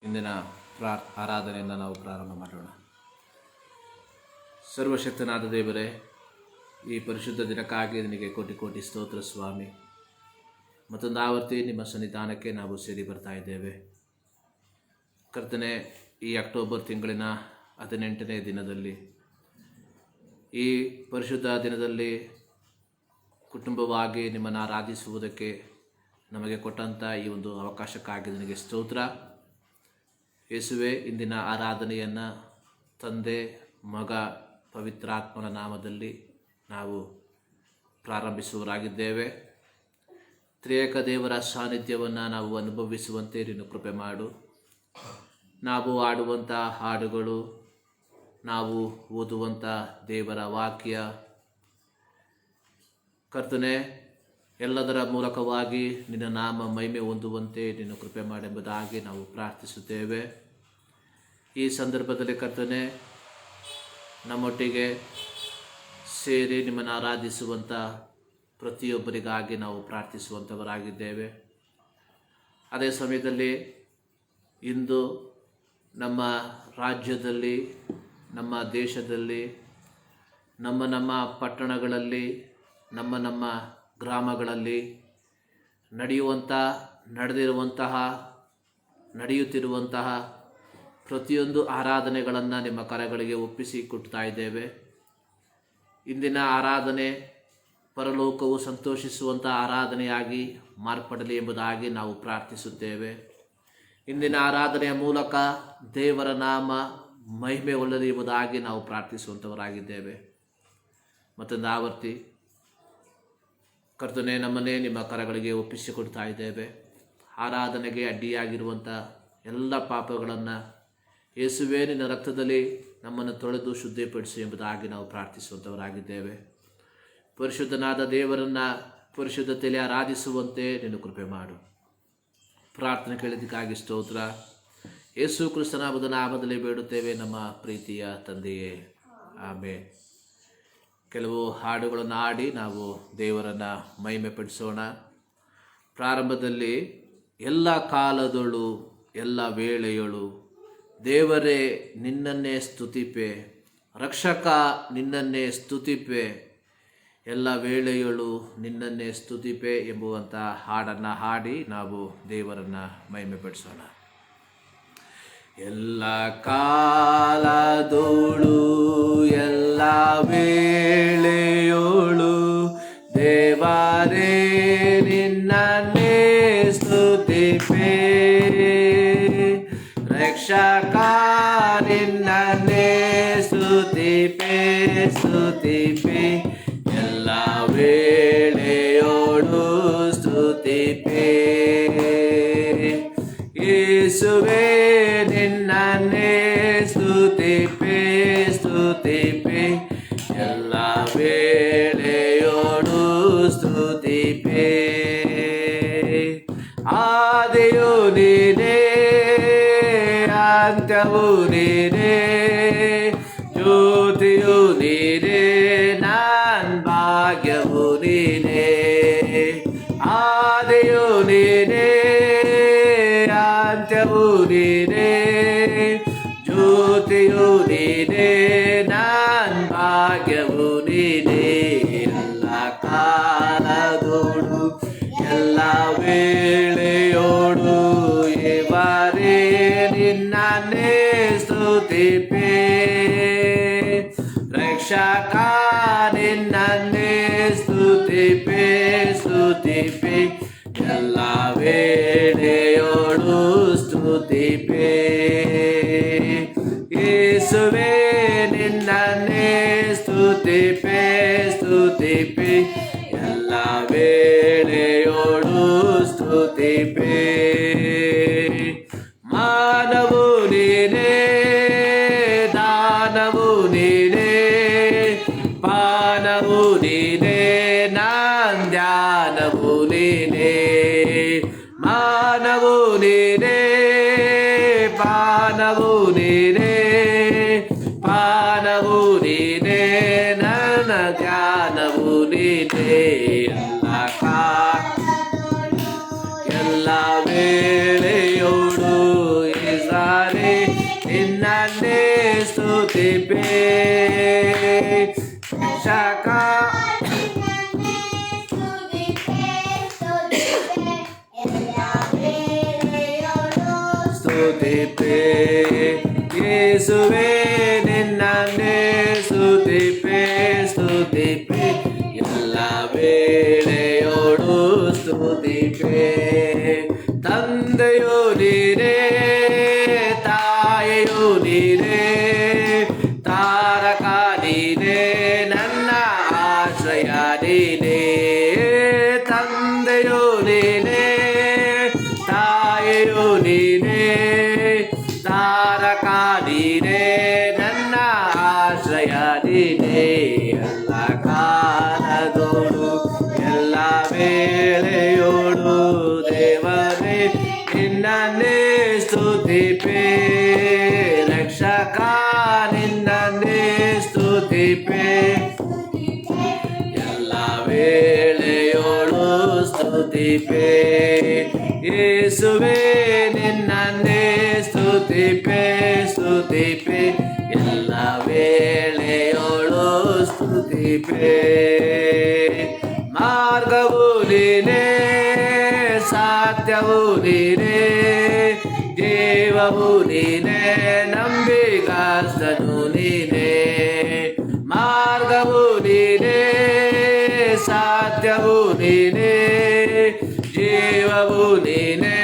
ಇಂದಿನ ಆರಾಧನೆಯಿಂದ ನಾವು ಪ್ರಾರಂಭ ಮಾಡೋಣ. ಸರ್ವಶಕ್ತನಾದ ದೇವರೇ, ಈ ಪರಿಶುದ್ಧ ದಿನಕ್ಕಾಗಿ ನಿನಗೆ ಕೋಟಿ ಕೋಟಿ ಸ್ತೋತ್ರ ಸ್ವಾಮಿ. ಮತ್ತೊಂದು ಆವರ್ತಿ ನಿಮ್ಮ ಸನ್ನಿಧಾನಕ್ಕೆ ನಾವು ಸೇರಿ ಬರ್ತಾ ಇದ್ದೇವೆ. ಕರ್ತನೆ, ಈ ಅಕ್ಟೋಬರ್ ತಿಂಗಳಿನ 18ನೇ ದಿನದಲ್ಲಿ, ಈ ಪರಿಶುದ್ಧ ದಿನದಲ್ಲಿ ಕುಟುಂಬವಾಗಿ ನಿಮ್ಮನ್ನು ಆರಾಧಿಸುವುದಕ್ಕೆ ನಮಗೆ ಕೊಟ್ಟಂಥ ಈ ಒಂದು ಅವಕಾಶಕ್ಕಾಗಿ ನಿನಗೆ ಸ್ತೋತ್ರ. ಯೇಸುವೆ, ಇಂದಿನ ಆರಾಧನೆಯನ್ನು ತಂದೆ, ಮಗ, ಪವಿತ್ರಾತ್ಮನ ನಾಮದಲ್ಲಿ ನಾವು ಪ್ರಾರಂಭಿಸುವರಾಗಿದ್ದೇವೆ. ತ್ರಿಯೇಕ ದೇವರ ಸಾನ್ನಿಧ್ಯವನ್ನು ನಾವು ಅನುಭವಿಸುವಂತೆ ನೀನು ಕೃಪೆ ಮಾಡು. ನಾವು ಆಡುವಂಥ ಹಾಡುಗಳು, ನಾವು ಓದುವಂಥ ದೇವರ ವಾಕ್ಯ, ಕರ್ತನೆ, ಎಲ್ಲದರ ಮೂಲಕವಾಗಿ ನಿನ್ನ ನಾಮ ಮಹಿಮೆ ಹೊಂದುವಂತೆ ನೀನು ಕೃಪೆ ಮಾಡೆಂಬುದಾಗಿ ನಾವು ಪ್ರಾರ್ಥಿಸುತ್ತೇವೆ. ಈ ಸಂದರ್ಭದಲ್ಲಿ ಕರ್ತನೆ, ನಮ್ಮೊಟ್ಟಿಗೆ ಸೇರಿ ನಿಮ್ಮನ್ನು ಆರಾಧಿಸುವಂಥ ಪ್ರತಿಯೊಬ್ಬರಿಗಾಗಿ ನಾವು ಪ್ರಾರ್ಥಿಸುವಂಥವರಾಗಿದ್ದೇವೆ. ಅದೇ ಸಮಯದಲ್ಲಿ ಇಂದು ನಮ್ಮ ರಾಜ್ಯದಲ್ಲಿ, ನಮ್ಮ ದೇಶದಲ್ಲಿ, ನಮ್ಮ ಪಟ್ಟಣಗಳಲ್ಲಿ, ನಮ್ಮ ಗ್ರಾಮಗಳಲ್ಲಿ ನಡೆಯುತ್ತಿರುವಂತಹ ಪ್ರತಿಯೊಂದು ಆರಾಧನೆಗಳನ್ನು ನಿಮ್ಮ ಕರಗಳಿಗೆ ಒಪ್ಪಿಸಿ ಕೊಡ್ತಾ ಇದ್ದೇವೆ. ಇಂದಿನ ಆರಾಧನೆ ಪರಲೋಕವು ಸಂತೋಷಿಸುವಂಥ ಆರಾಧನೆಯಾಗಿ ಮಾರ್ಪಡಲಿ ಎಂಬುದಾಗಿ ನಾವು ಪ್ರಾರ್ಥಿಸುತ್ತೇವೆ. ಇಂದಿನ ಆರಾಧನೆಯ ಮೂಲಕ ದೇವರ ನಾಮ ಮಹಿಮೆ ಹೊಂದಲಿ ಎಂಬುದಾಗಿ ನಾವು ಪ್ರಾರ್ಥಿಸುವಂಥವರಾಗಿದ್ದೇವೆ. ಮತ್ತೊಂದು ಆವರ್ತಿ ಕರ್ತನೆ, ನಮ್ಮನ್ನೇ ನಿಮ್ಮ ಕರಗಳಿಗೆ ಒಪ್ಪಿಸಿಕೊಡ್ತಾ ಇದ್ದೇವೆ. ಆರಾಧನೆಗೆ ಅಡ್ಡಿಯಾಗಿರುವಂಥ ಎಲ್ಲ ಪಾಪಗಳನ್ನು ಯೇಸುವೇ ನಿನ್ನ ರಕ್ತದಲ್ಲಿ ನಮ್ಮನ್ನು ತೊಳೆದು ಶುದ್ಧಿಪಡಿಸಿ ಎಂಬುದಾಗಿ ನಾವು ಪ್ರಾರ್ಥಿಸುವಂಥವರಾಗಿದ್ದೇವೆ. ಪರಿಶುದ್ಧನಾದ ದೇವರನ್ನು ಪರಿಶುದ್ಧತೆಯಲ್ಲಿ ಆರಾಧಿಸುವಂತೆ ನೀನು ಕೃಪೆ ಮಾಡು. ಪ್ರಾರ್ಥನೆ ಕೇಳಿದ್ದಕ್ಕಾಗಿ ಸ್ತೋತ್ರ. ಯೇಸು ಕ್ರಿಸ್ತನ ನಾಮದಲ್ಲಿ ಬೇಡುತ್ತೇವೆ ನಮ್ಮ ಪ್ರೀತಿಯ ತಂದೆಯೇ, ಆಮೆನ್. ಕೆಲವು ಹಾಡುಗಳನ್ನು ಹಾಡಿ ನಾವು ದೇವರನ್ನು ಮಹಿಮೆ ಪಡಿಸೋಣ. ಪ್ರಾರಂಭದಲ್ಲಿ ಎಲ್ಲ ಕಾಲದಳು ಎಲ್ಲ ವೇಳೆಯಳು ದೇವರೇ ನಿನ್ನನ್ನೇ ಸ್ತುತಿಪೆ, ರಕ್ಷಕ ನಿನ್ನನ್ನೇ ಸ್ತುತಿಪೆ, ಎಲ್ಲ ವೇಳೆಯಳು ನಿನ್ನನ್ನೇ ಸ್ತುತಿಪೆ ಎಂಬುವಂಥ ಹಾಡನ್ನು ಹಾಡಿ ನಾವು ದೇವರನ್ನು ಮಹಿಮೆ ಪಡಿಸೋಣ. ಎಲ್ಲ ಕಾಲದೋಳು ಎಲ್ಲ ವೇಳೆಯೋಳು ದೇವರೇ ನಿನ್ನನ್ನೇ ಸ್ತುತಿಪೆ, ರಕ್ಷಕ ನಿನ್ನನ್ನೇ ಸ್ತುತಿಪೆ, ಸ್ತುತಿಪೆ, ಎಲ್ಲ ವೇಳೆಯೋಳು ಸ್ತುತಿಪೆ. ಯೇಸುವೇ ನಿನ್ನನ್ನೇ ಸ್ತುತಿಪೆ, ಸ್ತುತಿಪೆ, ಎಲ್ಲ ವೇಳೆಯೋಳು ಸ್ತುತಿಪೆ. ಆದಿಯು ನೀನೇ, ಅಂತ್ಯವೂ ನೀನೇ, ಜ್ಯೋತಿಯು ನೀನೇ, ನನ್ನ ಭಾಗ್ಯವು ನೀನೇ. ಆದಿಯು ನೀನೇ, ಅಂತ್ಯವೂ ನೀನೇ, ಜ್ಯೋತಿಯು ನೀನೇ, ನನ್ನ ಭಾಗ್ಯವು ನೀನೇ. ಎಲ್ಲ ಕಾಲದೋಡು ಎಲ್ಲ ವೇಳೆಯೋಡು ಇವರೇ ನಿನ್ನನ್ನೇ ಸ್ತುತಿಪೆ, ರಕ್ಷಕ ನಿನ್ನನ್ನೇ ಸ್ತುತಿಪೆ, ಸ್ತುತಿಪೆ, ಎಲ್ಲ ವೇಳೆಯೋಳು ಸ್ತುತಿಪೆ. ಯೇಸುವೇ ನಿನ್ನನ್ನೇ ಸ್ತುತಿಪೆ, ಸ್ತುತಿಪೆ, ಎಲ್ಲ ವೇಳೆಯೋಳು ಸ್ತುತಿಪೆ. ಮಾನವು ನೀನೇ, ದಾನವು ನೀನೇ, ಪಾನವು ನೀನೇ, ನನ್ನ ಧ್ಯಾನವು ನೀನೇ. ಮಾನವು ನೀನೇ, ಪಾನವು ನೀನೇ, ಪಾನವು ನೀನೇ, ನನ್ನ ಧ್ಯಾನವು ನೀನೇ. ಎಲ್ಲ ವೇಳೆಯೋಳು ನಿನ್ನನ್ನೇ ಸ್ತುತಿಪೆ ರಕ್ಷಕ ಸ್ತುತಿಪೆ ಯೇಸುವೆ ನಿನ್ನನ್ನೇ ಸ್ತುತಿಪೆ ಸ್ತುತಿಪೆ ಎಲ್ಲ ವೇಳೆಯೋಳು ಸ್ತುತಿಪೆ ತಂದೆಯು ನೀನೇ ತಾಯಿಯು ನೀನೇ ತಾರಕ ನೀನೇ ನನ್ನ ಆಶ್ರಯ ನೀನೇ ತಂದೆಯು ನೀನೇ ತಾಯಿಯು ನೀನೇ ತಾರಕ ನೀನೇ ನನ್ನ ಆಶ್ರಯ ನೀನೇ ಎಲ್ಲ ಕಾಲದೋಳು ಎಲ್ಲ ವೇಳೆಯೋಳು ದೇವರೇ ನಿನ್ನನ್ನೇ ಸ್ತುತಿಪೆ ರಕ್ಷಕ ನಿನ್ನನ್ನೇ ಸ್ತುತಿಪೆ ಎಲ್ಲ ವೇಳೆಯೋಳು ಸ್ತುತಿಪೆ ಯೇಸುವೆ ನಿನ್ನನ್ನೇ ಸ್ತುತಿಪೆ ಸ್ತುತಿಪೆ ಎಲ್ಲ ವೇಳೆಯೋಳು ಸ್ತುತಿಪೆ ಮಾರ್ಗವು ನೀನೇ ಸತ್ಯವು ನೀನೇ ಜೀವವು ನೀನೇ ನಂಬಿಗಸ್ತನು ನೀನೇ ಮಾರ್ಗವು ನೀನೇ ಸತ್ಯವು ನೀನೇ ಜೀವವು ನೀನೇ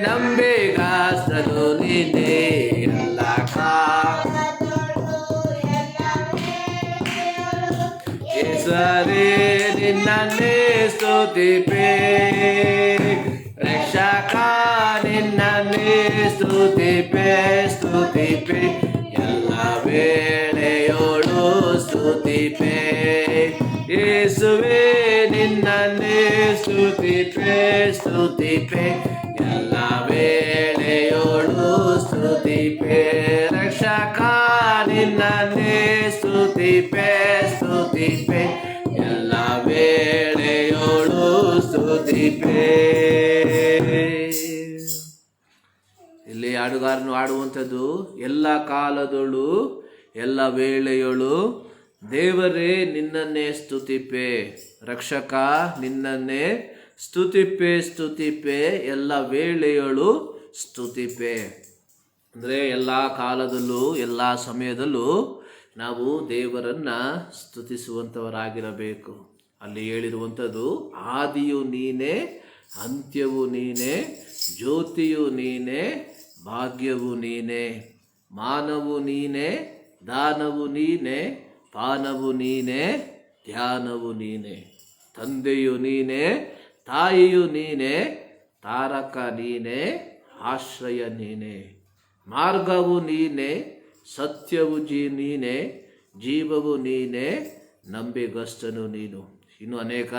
ನಂಬಿಗಸ್ತನು ನೀನೇ ಎಲ್ಲ ಯೇಸುವೇ ನಿನ್ನನ್ನೇ ಸ್ತುತಿಪೆ ರಕ್ಷಕ ನಿನ್ನನ್ನೇ ಸ್ತುತಿಪೆ ಸ್ತುತಿಪೆ ಎಲ್ಲ ವೇಳೆಯೋಳು ಸ್ತುತಿಪೆ ಯೇಸುವೇ ನಿನ್ನನ್ನೇ ಸ್ತುತಿಪೆ ಸ್ತುತಿಪೆ ಎಲ್ಲ ವೇಳೆಯೋಳು ಸ್ತುತಿಪೆ ರಕ್ಷಕ ನಿನ್ನನ್ನೇ ಸ್ತುತಿಪೆ ಸ್ತುತಿಪೆ ಎಲ್ಲ ವೇಳೆಯೋಳು ಸ್ತುತಿಪೆ. ಇಲ್ಲಿ ಹಾಡುಗಾರನು ಹಾಡುವಂಥದ್ದು ಎಲ್ಲ ಕಾಲದೊಳು ಎಲ್ಲ ವೇಳೆಯೋಳು ದೇವರೇ ನಿನ್ನನ್ನೇ ಸ್ತುತಿಪೆ ರಕ್ಷಕ ನಿನ್ನನ್ನೇ ಸ್ತುತಿಪೆ ಸ್ತುತಿಪೆ ಎಲ್ಲ ವೇಳೆಯೋಳು ಸ್ತುತಿಪೆ. ಅಂದರೆ ಎಲ್ಲ ಕಾಲದಲ್ಲೂ ಎಲ್ಲ ಸಮಯದಲ್ಲೂ ನಾವು ದೇವರನ್ನು ಸ್ತುತಿಸುವಂಥವರಾಗಿರಬೇಕು. ಅಲ್ಲಿ ಹೇಳಿರುವಂಥದ್ದು ಆದಿಯು ನೀನೇ ಅಂತ್ಯವು ನೀನೇ ಜ್ಯೋತಿಯು ನೀನೇ ಭಾಗ್ಯವು ನೀನೇ ಮಾನವು ನೀನೇ ದಾನವು ನೀನೇ ಪಾನವು ನೀನೇ ಧ್ಯಾನವು ನೀನೇ ತಂದೆಯು ನೀನೇ ತಾಯಿಯು ನೀನೇ ತಾರಕ ನೀನೇ ಆಶ್ರಯ ನೀನೇ ಮಾರ್ಗವು ನೀನೇ ಸತ್ಯವು ನೀನೇ ಜೀವವು ನೀನೇ ನಂಬಿಗಸ್ತನು ನೀನು. ಇನ್ನು ಅನೇಕ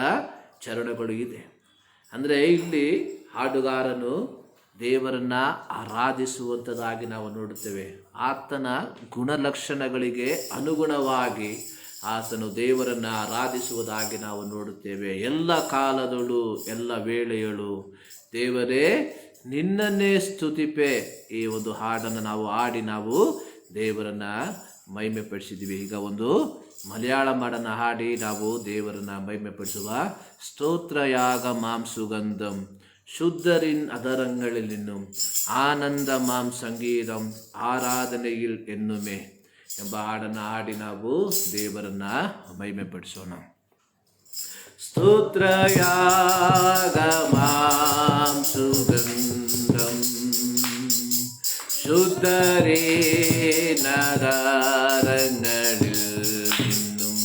ಚರಣಗಳು ಇದೆ. ಅಂದರೆ ಇಲ್ಲಿ ಹಾಡುಗಾರನು ದೇವರನ್ನು ಆರಾಧಿಸುವಂಥದ್ದಾಗಿ ನಾವು ನೋಡುತ್ತೇವೆ. ಆತನ ಗುಣಲಕ್ಷಣಗಳಿಗೆ ಅನುಗುಣವಾಗಿ ಆತನು ದೇವರನ್ನು ಆರಾಧಿಸುವುದಾಗಿ ನಾವು ನೋಡುತ್ತೇವೆ. ಎಲ್ಲ ಕಾಲದಳು ಎಲ್ಲ ವೇಳೆಯಳು ದೇವರೇ ನಿನ್ನನ್ನೇ ಸ್ತುತಿಪೆ. ಈ ಒಂದು ಹಾಡನ್ನು ನಾವು ಹಾಡಿ ನಾವು ದೇವರನ್ನು ಮಹಿಮೆ ಪಡಿಸಿದ್ದೀವಿ. ಈಗ ಒಂದು ಮಲಯಾಳಂ ಹಾಡನ್ನು ಹಾಡಿ ನಾವು ದೇವರನ್ನು ಮಹಿಮೆ ಪಡಿಸುವ. ಸ್ತೋತ್ರಯಾಗ ಮಾಂ ಸುಗಂಧಂ ശുദ്ധരിൻ അധരങ്ങളിൽ നിന്നും ആനന്ദമാം സംഗീതം ಆರಾಧನೆಯಿಲ್ ಎನ್ನುಮೆ ಎಂಬ ಹಾಡನ್ನು ಹಾಡಿ ನಾವು ದೇವರನ್ನ ಮಹಿಮೆಪಡಿಸೋಣ. ಸ್ತೋತ್ರಯಾಗಮಾಂ ಸುಗಂಧಂ ശുദ്ധരേ നഗരങ്ങളിൽ നിന്നും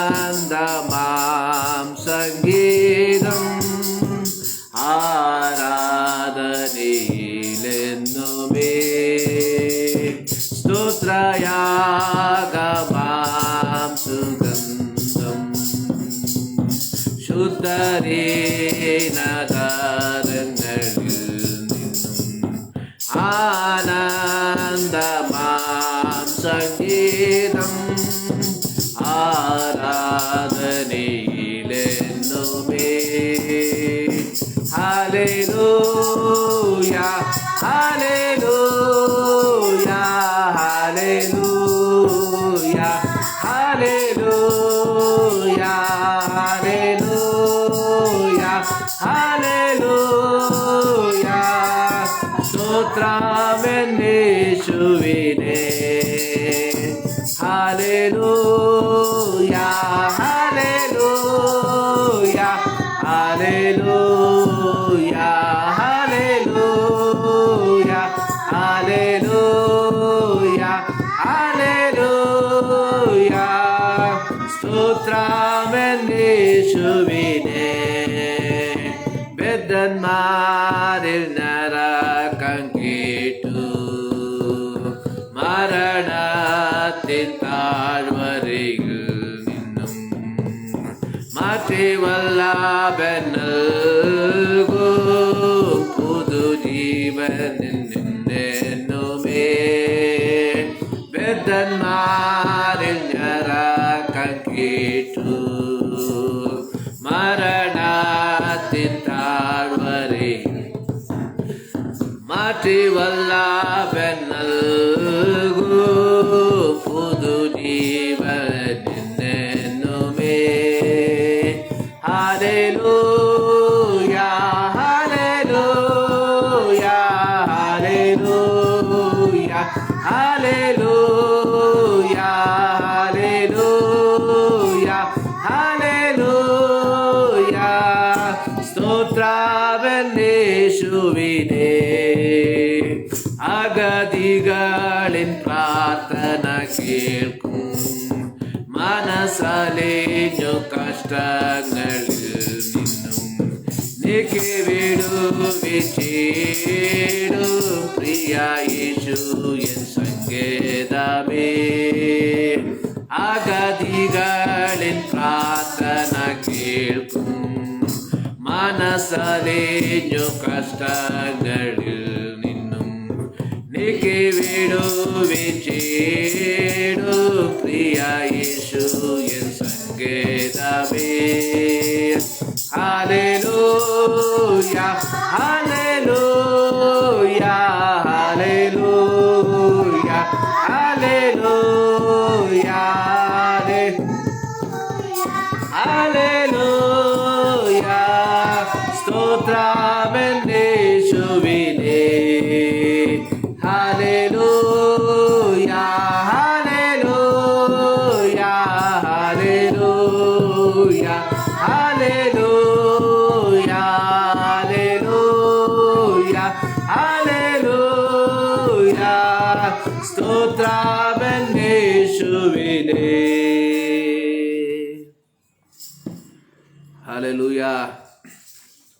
ആനന്ദമാം സംഗീതം ആരാധനയിലെന്നുമേ സ്തോത്രയാഗമാം സുഗന്ധം ശുദ്ധരേ നഗരങ്ങളിൽ നിന്നും ആനന്ദമാം സംഗീതം ആരാധനയിലെന്നുമേ hallelujah Hallelujah, hallelujah, hallelujah, hallelujah, hallelujah. സ്തോത്രമെന്നേശുവിനെ. Hallelujah, hallelujah, hallelujah, hallelujah, hallelujah, hallelujah. സ്തോത്രമെന്നേശുവിനെ. ബദ്ധന്മാരിൽ നരകം കേട്ടു മരണത്തിൻ താഴ്വരയിൽ നിന്നും മാറ്റി വല്ലഭൻ നൽകും പുതുജീവൻ നിന്നെന്നുമേ. ബദ്ധന്മാരിൽ നരകം കേട്ടു മരണത്തിൻ താഴ്വരയിൽ മാറ്റി വല്ലഭൻ നൽകും പുതുജീവൻ നിന്നെന്നുമേ. Hallelujah, hallelujah, hallelujah, hallelujah, hallelujah, hallelujah. സ്തോത്രമെന്നേശുവിനെ. അഗതികളിൻ പ്രാർത്ഥന കേൾക്കും മനസ്സലിഞ്ഞു കഷ്ടങ്ങളിൽ നിന്നും നീക്കി വിടുവിച്ചിടും പ്രിയ യേശു എൻ സങ്കേതമേ. അഗതികളിൻ പ്രാർത്ഥന കേൾക്കും മനസ്സലിഞ്ഞു കഷ്ടങ്ങളിൽ നിന്നും നീക്കി വിടുവിച്ചിടും പ്രിയ യേശു എൻ സങ്കേതമേ. Hallelujah, hallelujah, hallelujah, hallelujah, hallelujah. സ്തോത്രമെന്നേശുവിനെ. Hallelujah, hallelujah, hallelujah, hallelujah, hallelujah, hallelujah. സ്തോത്രമെന്നേശുവിനെ. Hallelujah.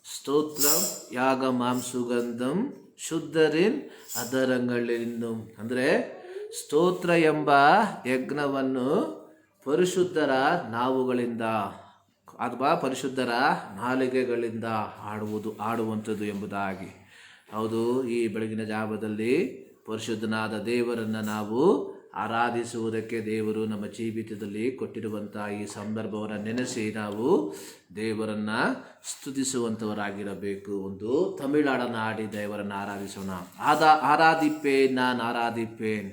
സ്തോത്രം യാഗമാം സുಗಂಧಂ ಶುದ್ಧರಿನ್ ಅಧರങ്ങളിൽ നിന്നും. ಅಂದರೆ ಸ್ತೋತ್ರ ಎಂಬ ಯಜ್ಞವನ್ನು ಪರಿಶುದ್ಧರ ನಾವುಗಳಿಂದ ಅಥವಾ ಪರಿಶುದ್ಧರ ನಾಲಿಗೆಗಳಿಂದ ಆಡುವಂಥದ್ದು ಎಂಬುದಾಗಿ. ಹೌದು, ಈ ಬೆಳಗಿನ ಜಾವದಲ್ಲಿ ಪರಿಶುದ್ಧನಾದ ದೇವರನ್ನು ನಾವು ಆರಾಧಿಸುವುದಕ್ಕೆ ದೇವರು ನಮ್ಮ ಜೀವಿತದಲ್ಲಿ ಕೊಟ್ಟಿರುವಂಥ ಈ ಸಂದರ್ಭವನ್ನು ನೆನೆಸಿ ನಾವು ದೇವರನ್ನು ಸ್ತುತಿಸುವಂಥವರಾಗಿರಬೇಕು. ಒಂದು ತಮಿಳಾಡನ್ನು ಹಾಡಿ ದೇವರನ್ನು ಆರಾಧಿಸೋಣ. ಆರಾಧಿಪೇನ್, ನಾನು ಆರಾಧಿಪೇನ್,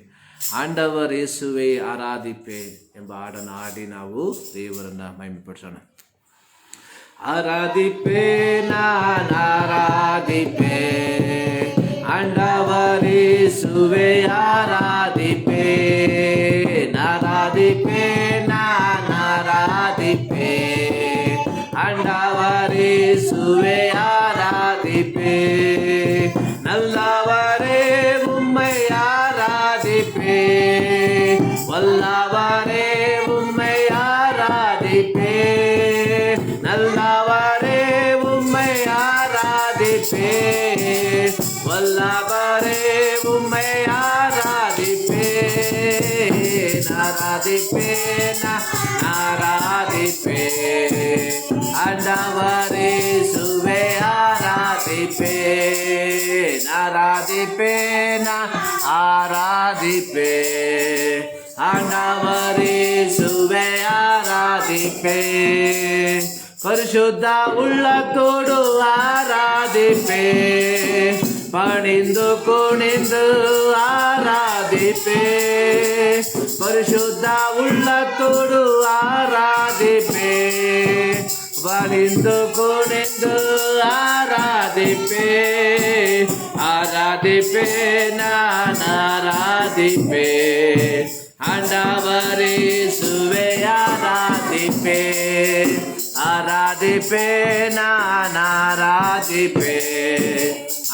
ಆಂಡವರ್ ಯೇಸುವೆ ಆರಾಧಿಪೇನ್ ಎಂಬ ಹಾಡನ್ನು ಹಾಡಿ ನಾವು ದೇವರನ್ನು ಮಹಿಮೆಪಡಿಸೋಣ. ಆರಾಧಿಪೇನ್, ನಾನು ಆರಾಧಿಪೇನ್, ಆಂಡವರ್ ಯೇಸುವೆ ಆರಾಧಿಪೇನ್, ಆರಾಧಿಪೇನ್, ನಾನು ಆರಾಧಿಪೇನ್, ಆಂಡವರ್ ಯೇಸುವೆ ஆராதிப்பேன். நல்லவரே உம்மை ஆராதிப்பேன், வல்லவரே உம்மை ஆராதிப்பேன், நல்லவரே உம்மை ஆராதிப்பேன், வல்லவரே உம்மை ஆராதிப்பேன், ஆராதிப்பேன், ஆராதிப்பேன், ஆண்டவரே சுவே ஆராதிப்பேன், ஆராதிப்பேன், ஆராதிப்பேன், ஆண்டவரே சுவே ஆராதிப்பேன், பரிசுத்த உள்ளத்தோடு ஆராதிப்பேன், ಪಣಿಂದು ಕುಣಿಂದು ಆರಾಧಿಪೆ, ಪರಿಶುದ್ಧ ಉಳ್ಳತೋಡು ಆರಾಧಿಪೆ, ಪಣಿಂದು ಕುಣಿಂದು ಆರಾಧಿಪೆ, ಆರಾಧಿಪೆ ನಾನಾರಾಧಿಪೆ, ಆಂಡವರೇಸುವೆ ಆರಾಧಿಪೆ, ಆರಾಧಿಪೆ ನಾನಾರಾಧಿಪೆ,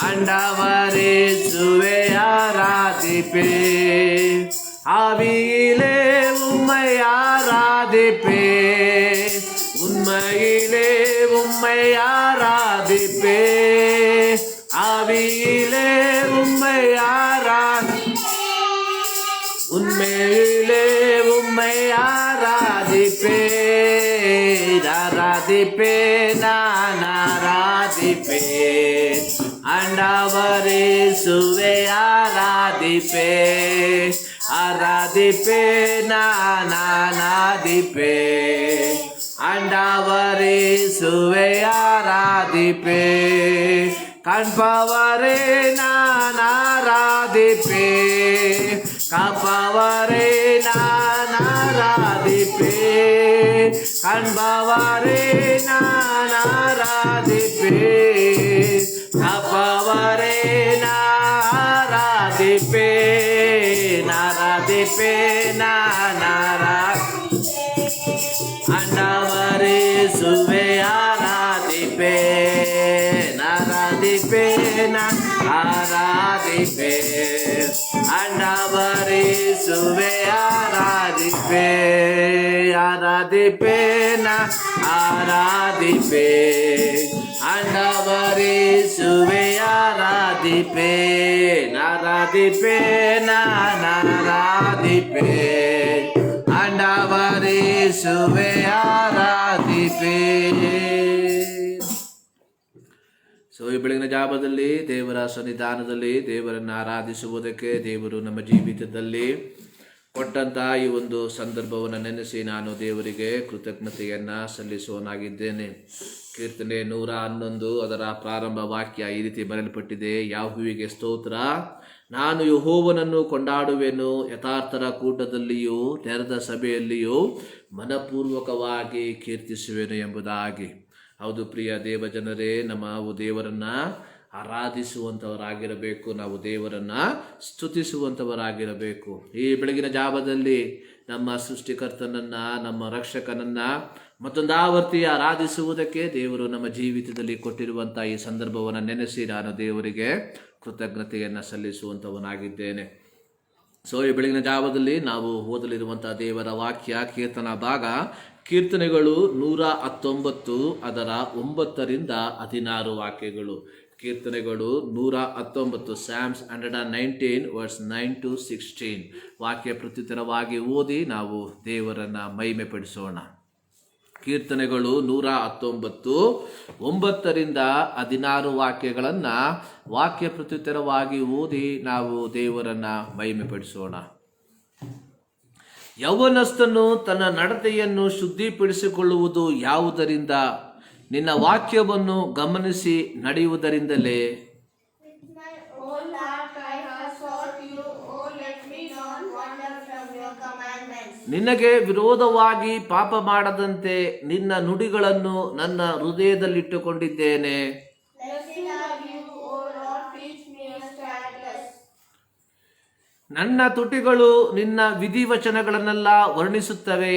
ஆண்டவரேசுவே ஆராதிப்பே, ஆவியிலே உம்மை ஆராதிப்பே, உண்மையிலே உம்மை ஆராதிப்பே, ஆவியிலே உம்மை உண்மையிலே உம்மை ஆராதிப்பே, ஆராதிப்பே நான் ஆராதிப்பே, ஆண்டவரேசுவே ஆராதிப்பே, ஆராதிப்பே நான் ஆராதிப்பே, ஆண்டவரேசுவே ஆராதிப்பே, காண்பவரே நான் ஆராதிப்பே, காப்பவரே நான் ஆராதிப்பே, காண்பவரே நான் ஆராதிப்பே, காப்பவரே நான் ஆராதிப்பே, ஆராதிப்பே நான் ஆண்டவரேசுவே ஆராதிப்பே, ஆராதிப்பே நான் ஆராதிப்பே, ஆண்டவரேசுவே ஆராதிப்பே, ஆராதிப்பே நான் ஆராதிப்பே, ஆண்டவரேசுவே ஆராதிப்பே, ஆராதிப்பே நான் ஆராதிப்பே, ஆண்டவரேசுவே ஆராதிப்பே. ಸೊ ಈ ಬೆಳಗಿನ ಜಾವದಲ್ಲಿ ದೇವರ ಸನ್ನಿಧಾನದಲ್ಲಿ ದೇವರನ್ನು ಆರಾಧಿಸುವುದಕ್ಕೆ ದೇವರು ನಮ್ಮ ಜೀವಿತದಲ್ಲಿ ಕೊಟ್ಟಂತಹ ಈ ಒಂದು ಸಂದರ್ಭವನ್ನು ನೆನೆಸಿ ನಾನು ದೇವರಿಗೆ ಕೃತಜ್ಞತೆಯನ್ನು ಸಲ್ಲಿಸುವನಾಗಿದ್ದೇನೆ. ಕೀರ್ತನೆ 111 ಅದರ ಪ್ರಾರಂಭ ವಾಕ್ಯ ಈ ರೀತಿ ಬರೆಯಲ್ಪಟ್ಟಿದೆ. ಯೆಹೋವನಿಗೆ ಸ್ತೋತ್ರ, ನಾನು ಯೆಹೋವನನ್ನು ಕೊಂಡಾಡುವೆನು, ಯಥಾರ್ಥರ ಕೂಟದಲ್ಲಿಯೂ ತೆರೆದ ಸಭೆಯಲ್ಲಿಯೂ ಮನಪೂರ್ವಕವಾಗಿ ಕೀರ್ತಿಸುವೆನು ಎಂಬುದಾಗಿ. ಹೌದು ಪ್ರಿಯ ದೇವಜನರೇ, ನಾವು ದೇವರನ್ನು ಆರಾಧಿಸುವಂಥವರಾಗಿರಬೇಕು, ನಾವು ದೇವರನ್ನು ಸ್ತುತಿಸುವಂಥವರಾಗಿರಬೇಕು. ಈ ಬೆಳಗಿನ ಜಾವದಲ್ಲಿ ನಮ್ಮ ಸೃಷ್ಟಿಕರ್ತನನ್ನು, ನಮ್ಮ ರಕ್ಷಕನನ್ನು ಮತ್ತೊಂದಾವರ್ತಿ ಆರಾಧಿಸುವುದಕ್ಕೆ ದೇವರು ನಮ್ಮ ಜೀವಿತದಲ್ಲಿ ಕೊಟ್ಟಿರುವಂಥ ಈ ಸಂದರ್ಭವನ್ನು ನೆನೆಸಿ ನಾನು ದೇವರಿಗೆ ಕೃತಜ್ಞತೆಯನ್ನು ಸಲ್ಲಿಸುವಂಥವನಾಗಿದ್ದೇನೆ. ಸೊ ಈ ಬೆಳಗಿನ ಜಾವದಲ್ಲಿ ನಾವು ಓದಲಿರುವಂಥ ದೇವರ ವಾಕ್ಯ ಕೀರ್ತನ ಭಾಗ ಕೀರ್ತನೆಗಳು 119 ಅದರ 9ರಿಂದ 16 ವಾಕ್ಯಗಳು. ಕೀರ್ತನೆಗಳು 119 Psalms 119 verse 9 to 16 ವಾಕ್ಯ ಪ್ರತ್ಯುತ್ತರವಾಗಿ ಓದಿ ನಾವು ದೇವರನ್ನು ಮಹಿಮೆ ಪಡಿಸೋಣ. ಕೀರ್ತನೆಗಳು 119 9ರಿಂದ 16 ವಾಕ್ಯಗಳನ್ನು ವಾಕ್ಯ ಪ್ರತ್ಯುತ್ತರವಾಗಿ ಓದಿ ನಾವು ದೇವರನ್ನು ಮಹಿಮೆ ಪಡಿಸೋಣ. ಯೌವನಸ್ಥನು ತನ್ನ ನಡತೆಯನ್ನು ಶುದ್ಧಿಪಡಿಸಿಕೊಳ್ಳುವುದು ಯಾವುದರಿಂದ? ನಿನ್ನ ವಾಕ್ಯವನ್ನು ಗಮನಿಸಿ ನಡೆಯುವುದರಿಂದಲೇ. ನಿನಗೆ ವಿರೋಧವಾಗಿ ಪಾಪ ಮಾಡದಂತೆ ನಿನ್ನ ನುಡಿಗಳನ್ನು ನನ್ನ ಹೃದಯದಲ್ಲಿಟ್ಟುಕೊಂಡಿದ್ದೇನೆ. ನನ್ನ ತುಟಿಗಳು ನಿನ್ನ ವಿಧಿವಚನಗಳನ್ನೆಲ್ಲ ವರ್ಣಿಸುತ್ತವೆ.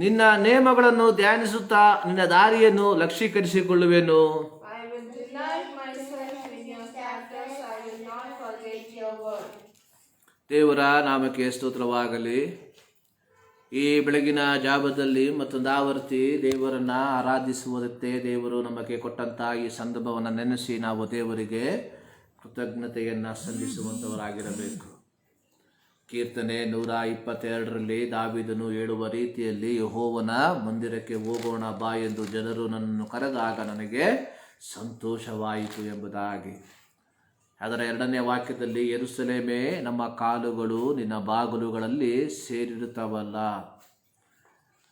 ನಿನ್ನ ನೇಮಗಳನ್ನು ಧ್ಯಾನಿಸುತ್ತಾ ನಿನ್ನ ದಾರಿಯನ್ನು ಲಕ್ಷೀಕರಿಸಿಕೊಳ್ಳುವೆನು. ದೇವರ ನಾಮಕ್ಕೆ ಸ್ತೋತ್ರವಾಗಲಿ. ಈ ಬೆಳಗಿನ ಜಾವದಲ್ಲಿ ಮತ್ತೊಂದಾವರ್ತಿ ದೇವರನ್ನು ಆರಾಧಿಸುವುದಕ್ಕೆ ದೇವರು ನಮಗೆ ಕೊಟ್ಟಂಥ ಈ ಸಂದರ್ಭವನ್ನು ನೆನೆಸಿ ನಾವು ದೇವರಿಗೆ ಕೃತಜ್ಞತೆಯನ್ನು ಸಲ್ಲಿಸುವಂಥವರಾಗಿರಬೇಕು. ಕೀರ್ತನೆ 122ರಲ್ಲಿ ದಾವೀದನು ಹೇಳುವ ರೀತಿಯಲ್ಲಿ, ಯೆಹೋವನ ಮಂದಿರಕ್ಕೆ ಹೋಗೋಣ ಬಾ ಎಂದು ಜನರು ನನ್ನನ್ನು ಕರೆದಾಗ ನನಗೆ ಸಂತೋಷವಾಯಿತು ಎಂಬುದಾಗಿ. ಅದರ 2ನೇ ವಾಕ್ಯದಲ್ಲಿ, ಯೆರೂಸಲೇಮೇ, ನಮ್ಮ ಕಾಲುಗಳು ನಿನ್ನ ಬಾಗಿಲುಗಳಲ್ಲಿ ಸೇರಿರುತ್ತವಲ್ಲ.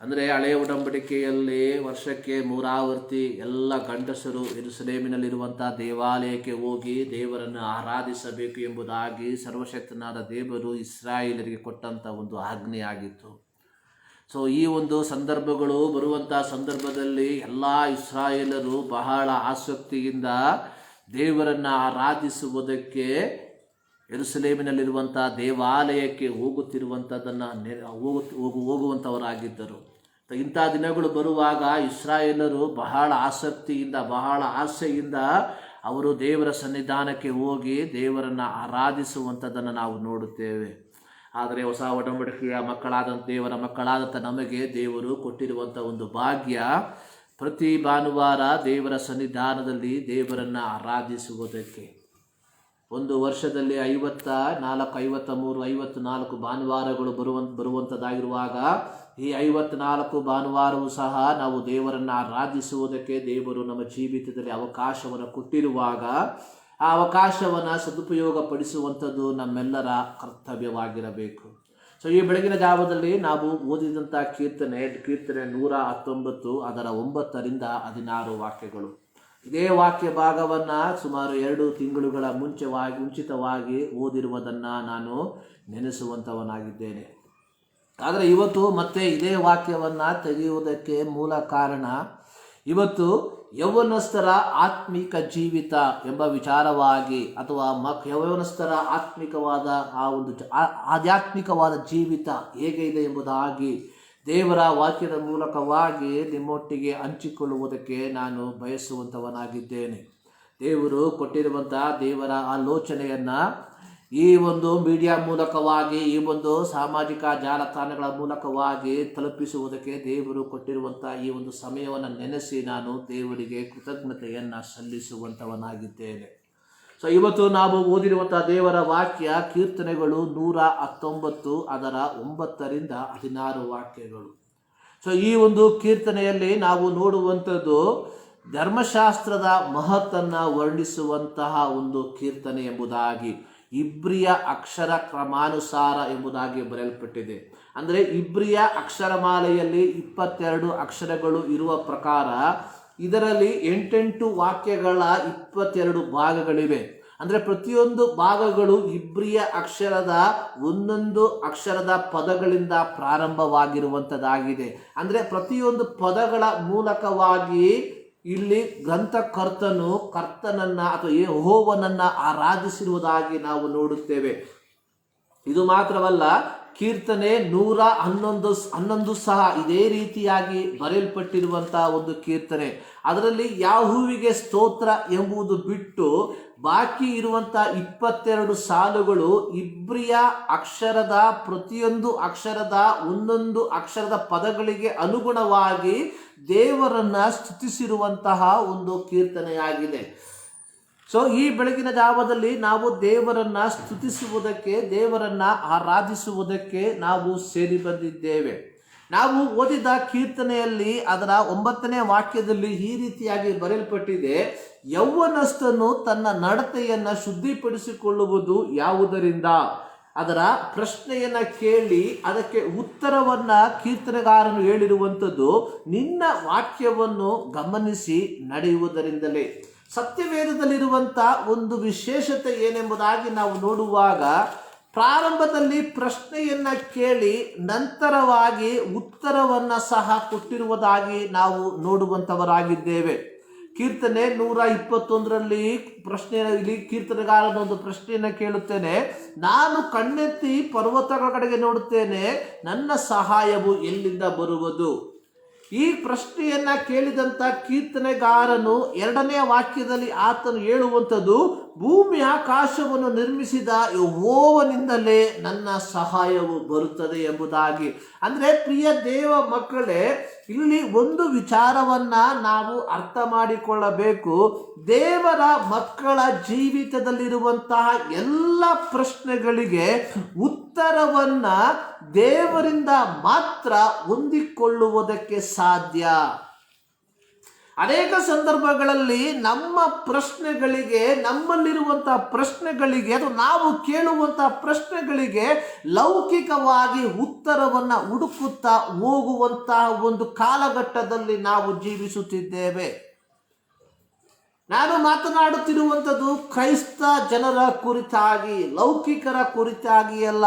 ಅಂದರೆ ಹಳೆಯ ಒಡಂಬಡಿಕೆಯಲ್ಲಿ ವರ್ಷಕ್ಕೆ 3 ಆವರ್ತಿ ಎಲ್ಲ ಗಂಡಸರು ಯೆರೂಸಲೇಮಿನಲ್ಲಿರುವಂಥ ದೇವಾಲಯಕ್ಕೆ ಹೋಗಿ ದೇವರನ್ನು ಆರಾಧಿಸಬೇಕು ಎಂಬುದಾಗಿ ಸರ್ವಶಕ್ತನಾದ ದೇವರು ಇಸ್ರಾಯೇಲರಿಗೆ ಕೊಟ್ಟಂಥ ಒಂದು ಆಜ್ಞೆಯಾಗಿತ್ತು. ಸೊ ಈ ಒಂದು ಸಂದರ್ಭಗಳು ಬರುವಂಥ ಸಂದರ್ಭದಲ್ಲಿ ಎಲ್ಲ ಇಸ್ರಾಯೇಲರು ಬಹಳ ಆಸಕ್ತಿಯಿಂದ ದೇವರನ್ನು ಆರಾಧಿಸುವುದಕ್ಕೆ ಯೆರೂಸಲೇಮಿನಲ್ಲಿರುವಂಥ ದೇವಾಲಯಕ್ಕೆ ಹೋಗುವಂಥವರಾಗಿದ್ದರು. ಇಂಥ ದಿನಗಳು ಬರುವಾಗ ಇಸ್ರಾಯೇಲರು ಬಹಳ ಆಸಕ್ತಿಯಿಂದ ಬಹಳ ಆಸೆಯಿಂದ ಅವರು ದೇವರ ಸನ್ನಿಧಾನಕ್ಕೆ ಹೋಗಿ ದೇವರನ್ನು ಆರಾಧಿಸುವಂಥದ್ದನ್ನು ನಾವು ನೋಡುತ್ತೇವೆ. ಆದರೆ ಹೊಸ ಒಡಂಬಡಿಕೆಯ ದೇವರ ಮಕ್ಕಳಾದಂಥ ನಮಗೆ ದೇವರು ಕೊಟ್ಟಿರುವಂಥ ಒಂದು ಭಾಗ್ಯ, ಪ್ರತಿ ಭಾನುವಾರ ದೇವರ ಸನ್ನಿಧಾನದಲ್ಲಿ ದೇವರನ್ನು ಆರಾಧಿಸುವುದಕ್ಕೆ. ಒಂದು ವರ್ಷದಲ್ಲಿ 54 ಭಾನುವಾರಗಳು ಬರುವಂಥದ್ದಾಗಿರುವಾಗ ಈ 54 ಭಾನುವಾರವೂ ಸಹ ನಾವು ದೇವರನ್ನು ಆರಾಧಿಸುವುದಕ್ಕೆ ದೇವರು ನಮ್ಮ ಜೀವಿತದಲ್ಲಿ ಅವಕಾಶವನ್ನು ಕೊಟ್ಟಿರುವಾಗ ಆ ಅವಕಾಶವನ್ನು ಸದುಪಯೋಗಪಡಿಸುವಂಥದ್ದು ನಮ್ಮೆಲ್ಲರ ಕರ್ತವ್ಯವಾಗಿರಬೇಕು. ಸೊ ಈ ಬೆಳಗಿನ ಜಾವದಲ್ಲಿ ನಾವು ಓದಿದಂಥ ಕೀರ್ತನೆ 119 ಅದರ 9ರಿಂದ 16 ವಾಕ್ಯಗಳು. ಇದೇ ವಾಕ್ಯ ಭಾಗವನ್ನು ಸುಮಾರು 2 ತಿಂಗಳುಗಳ ಮುಂಚಿತವಾಗಿ ಓದಿರುವುದನ್ನು ನಾನು ನೆನೆಸುವಂಥವನಾಗಿದ್ದೇನೆ. ಆದರೆ ಇವತ್ತು ಮತ್ತೆ ಇದೇ ವಾಕ್ಯವನ್ನು ತೆಗೆಯುವುದಕ್ಕೆ ಮೂಲ ಕಾರಣ, ಇವತ್ತು ಯೌವನಸ್ಥರ ಆತ್ಮಿಕ ಜೀವಿತ ಎಂಬ ವಿಚಾರವಾಗಿ ಅಥವಾ ಯೌವನಸ್ಥರ ಆತ್ಮಿಕವಾದ ಆಧ್ಯಾತ್ಮಿಕವಾದ ಜೀವಿತ ಹೇಗೆ ಇದೆ ಎಂಬುದಾಗಿ ದೇವರ ವಾಕ್ಯದ ಮೂಲಕವಾಗಿ ನಿಮ್ಮೊಟ್ಟಿಗೆ ಹಂಚಿಕೊಳ್ಳುವುದಕ್ಕೆ ನಾನು ಬಯಸುವಂಥವನಾಗಿದ್ದೇನೆ. ದೇವರು ಕೊಟ್ಟಿರುವಂಥ ದೇವರ ಆಲೋಚನೆಯನ್ನು ಈ ಒಂದು ಮೀಡಿಯಾ ಮೂಲಕವಾಗಿ, ಈ ಒಂದು ಸಾಮಾಜಿಕ ಜಾಲತಾಣಗಳ ಮೂಲಕವಾಗಿ ತಲುಪಿಸುವುದಕ್ಕೆ ದೇವರು ಕೊಟ್ಟಿರುವಂಥ ಈ ಒಂದು ಸಮಯವನ್ನು ನೆನೆಸಿ ನಾನು ದೇವರಿಗೆ ಕೃತಜ್ಞತೆಯನ್ನು ಸಲ್ಲಿಸುವಂಥವನಾಗಿದ್ದೇನೆ. ಸೊ ಇವತ್ತು ನಾವು ಓದಿರುವಂಥ ದೇವರ ವಾಕ್ಯ ಕೀರ್ತನೆಗಳು 119 ಅದರ 9ರಿಂದ 16 ವಾಕ್ಯಗಳು. ಸೊ ಈ ಒಂದು ಕೀರ್ತನೆಯಲ್ಲಿ ನಾವು ನೋಡುವಂಥದ್ದು ಧರ್ಮಶಾಸ್ತ್ರದ ಮಹತ್ತನ್ನು ವರ್ಣಿಸುವಂತಹ ಒಂದು ಕೀರ್ತನೆ ಎಂಬುದಾಗಿ, ಇಬ್ರಿಯ ಅಕ್ಷರ ಕ್ರಮಾನುಸಾರ ಎಂಬುದಾಗಿ ಬರೆಯಲ್ಪಟ್ಟಿದೆ. ಅಂದರೆ ಇಬ್ರಿಯ ಅಕ್ಷರಮಾಲೆಯಲ್ಲಿ 22 ಅಕ್ಷರಗಳು ಇರುವ ಪ್ರಕಾರ ಇದರಲ್ಲಿ 8 ವಾಕ್ಯಗಳ 22 ಭಾಗಗಳಿವೆ. ಅಂದರೆ ಪ್ರತಿಯೊಂದು ಭಾಗಗಳು ಇಬ್ರಿಯ ಅಕ್ಷರದ ಒಂದೊಂದು ಅಕ್ಷರದ ಪದಗಳಿಂದ ಪ್ರಾರಂಭವಾಗಿರುವಂಥದ್ದಾಗಿದೆ. ಅಂದರೆ ಪ್ರತಿಯೊಂದು ಪದಗಳ ಮೂಲಕವಾಗಿ ಇಲ್ಲಿ ಗ್ರಂಥಕರ್ತನು ಕರ್ತನನ್ನು ಅಥವಾ ಯೆಹೋವನನ್ನು ಆರಾಧಿಸಿರುವುದಾಗಿ ನಾವು ನೋಡುತ್ತೇವೆ. ಇದು ಮಾತ್ರವಲ್ಲ, ಕೀರ್ತನೆ 111 ಸಹ ಇದೇ ರೀತಿಯಾಗಿ ಬರೆಯಲ್ಪಟ್ಟಿರುವಂಥ ಒಂದು ಕೀರ್ತನೆ. ಅದರಲ್ಲಿ ಯಾಹುವಿಗೆ ಸ್ತೋತ್ರ ಎಂಬುದು ಬಿಟ್ಟು ಬಾಕಿ ಇರುವಂಥ 22 ಸಾಲುಗಳು ಇಬ್ರಿಯ ಅಕ್ಷರದ ಪ್ರತಿಯೊಂದು ಅಕ್ಷರದ ಒಂದೊಂದು ಅಕ್ಷರದ ಪದಗಳಿಗೆ ಅನುಗುಣವಾಗಿ ದೇವರನ್ನು ಸ್ತುತಿಸಿರುವಂತಹ ಒಂದು ಕೀರ್ತನೆಯಾಗಿದೆ. ಸೊ ಈ ಬೆಳಗಿನ ಜಾವದಲ್ಲಿ ನಾವು ದೇವರನ್ನು ಸ್ತುತಿಸುವುದಕ್ಕೆ, ದೇವರನ್ನು ಆರಾಧಿಸುವುದಕ್ಕೆ ನಾವು ಸೇರಿ ಬಂದಿದ್ದೇವೆ. ನಾವು ಓದಿದ ಕೀರ್ತನೆಯಲ್ಲಿ ಅದರ 9ನೇ ವಾಕ್ಯದಲ್ಲಿ ಈ ರೀತಿಯಾಗಿ ಬರೆಯಲ್ಪಟ್ಟಿದೆ, ಯೌವನಸ್ಥನು ತನ್ನ ನಡತೆಯನ್ನು ಶುದ್ಧಿಪಡಿಸಿಕೊಳ್ಳುವುದು ಯಾವುದರಿಂದ? ಅದರ ಪ್ರಶ್ನೆಯನ್ನು ಕೇಳಿ ಅದಕ್ಕೆ ಉತ್ತರವನ್ನು ಕೀರ್ತನೆಗಾರನು ಹೇಳಿರುವಂಥದ್ದು, ನಿನ್ನ ವಾಕ್ಯವನ್ನು ಗಮನಿಸಿ ನಡೆಯುವುದರಿಂದಲೇ. ಸತ್ಯವೇದದಲ್ಲಿರುವಂಥ ಒಂದು ವಿಶೇಷತೆ ಏನೆಂಬುದಾಗಿ ನಾವು ನೋಡುವಾಗ, ಪ್ರಾರಂಭದಲ್ಲಿ ಪ್ರಶ್ನೆಯನ್ನು ಕೇಳಿ ನಂತರವಾಗಿ ಉತ್ತರವನ್ನು ಸಹ ಕೊಟ್ಟಿರುವುದಾಗಿ ನಾವು ನೋಡುವಂಥವರಾಗಿದ್ದೇವೆ. ಕೀರ್ತನೆ 121ರಲ್ಲಿ ಇಲ್ಲಿ ಕೀರ್ತನೆಗಾರನ ಒಂದು ಪ್ರಶ್ನೆಯನ್ನು ಕೇಳುತ್ತೇನೆ, ನಾನು ಕಣ್ಣೆತ್ತಿ ಪರ್ವತಗಳ ಕಡೆಗೆ ನೋಡುತ್ತೇನೆ, ನನ್ನ ಸಹಾಯವು ಎಲ್ಲಿಂದ ಬರುವುದು? ಈ ಪ್ರಶ್ನೆಯನ್ನ ಕೇಳಿದಂಥ ಕೀರ್ತನೆಗಾರನು 2ನೇ ವಾಕ್ಯದಲ್ಲಿ ಆತನು ಹೇಳುವಂಥದ್ದು, ಭೂಮಿ ಆಕಾಶವನ್ನು ನಿರ್ಮಿಸಿದ ಯೆಹೋವನಿಂದಲೇ ನನ್ನ ಸಹಾಯವು ಬರುತ್ತದೆ ಎಂಬುದಾಗಿ. ಅಂದರೆ ಪ್ರಿಯ ದೇವ ಮಕ್ಕಳೇ, ಇಲ್ಲಿ ಒಂದು ವಿಚಾರವನ್ನ ನಾವು ಅರ್ಥ ಮಾಡಿಕೊಳ್ಳಬೇಕು. ದೇವರ ಮಕ್ಕಳ ಜೀವಿತದಲ್ಲಿರುವಂತಹ ಎಲ್ಲ ಪ್ರಶ್ನೆಗಳಿಗೆ ಉತ್ತರವನ್ನ ದೇವರಿಂದ ಮಾತ್ರ ಹೊಂದಿಕೊಳ್ಳುವುದಕ್ಕೆ ಸಾಧ್ಯ. ಅನೇಕ ಸಂದರ್ಭಗಳಲ್ಲಿ ನಮ್ಮ ಪ್ರಶ್ನೆಗಳಿಗೆ, ನಮ್ಮಲ್ಲಿರುವಂತಹ ಪ್ರಶ್ನೆಗಳಿಗೆ, ಅದು ನಾವು ಕೇಳುವಂತಹ ಪ್ರಶ್ನೆಗಳಿಗೆ ಲೌಕಿಕವಾಗಿ ಉತ್ತರವನ್ನು ಹುಡುಕುತ್ತಾ ಹೋಗುವಂತಹ ಒಂದು ಕಾಲಘಟ್ಟದಲ್ಲಿ ನಾವು ಜೀವಿಸುತ್ತಿದ್ದೇವೆ. ನಾನು ಮಾತನಾಡುತ್ತಿರುವಂಥದ್ದು ಕ್ರೈಸ್ತ ಜನರ ಕುರಿತಾಗಿ, ಲೌಕಿಕರ ಕುರಿತಾಗಿ ಅಲ್ಲ.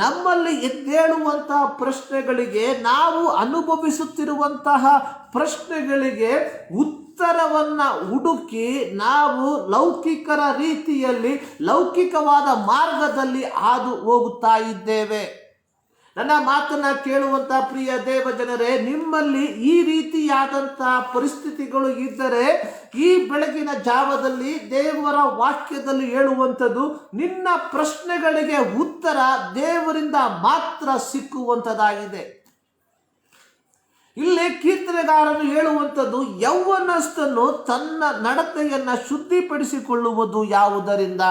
ನಮ್ಮಲ್ಲಿ ಎದ್ದೇಳುವಂತಹ ಪ್ರಶ್ನೆಗಳಿಗೆ, ನಾವು ಅನುಭವಿಸುತ್ತಿರುವಂತಹ ಪ್ರಶ್ನೆಗಳಿಗೆ ಉತ್ತರವನ್ನು ಹುಡುಕಿ ನಾವು ಲೌಕಿಕರ ರೀತಿಯಲ್ಲಿ, ಲೌಕಿಕವಾದ ಮಾರ್ಗದಲ್ಲಿ ಹಾದು ಹೋಗುತ್ತಾ ಇದ್ದೇವೆ. ನನ್ನ ಮಾತನ್ನ ಕೇಳುವಂತಹ ಪ್ರಿಯ ದೇವ ಜನರೇ, ನಿಮ್ಮಲ್ಲಿ ಈ ರೀತಿಯಾದಂತಹ ಪರಿಸ್ಥಿತಿಗಳು ಇದ್ದರೆ ಈ ಬೆಳಗಿನ ಜಾವದಲ್ಲಿ ದೇವರ ವಾಕ್ಯದಲ್ಲಿ ಹೇಳುವಂಥದ್ದು, ನಿನ್ನ ಪ್ರಶ್ನೆಗಳಿಗೆ ಉತ್ತರ ದೇವರಿಂದ ಮಾತ್ರ ಸಿಕ್ಕುವಂಥದ್ದಾಗಿದೆ. ಇಲ್ಲಿ ಕೀರ್ತನೆಗಾರನು ಹೇಳುವಂಥದ್ದು, ಯೌವನಸ್ಥನು ತನ್ನ ನಡತೆಯನ್ನ ಶುದ್ಧಿಪಡಿಸಿಕೊಳ್ಳುವುದು ಯಾವುದರಿಂದ?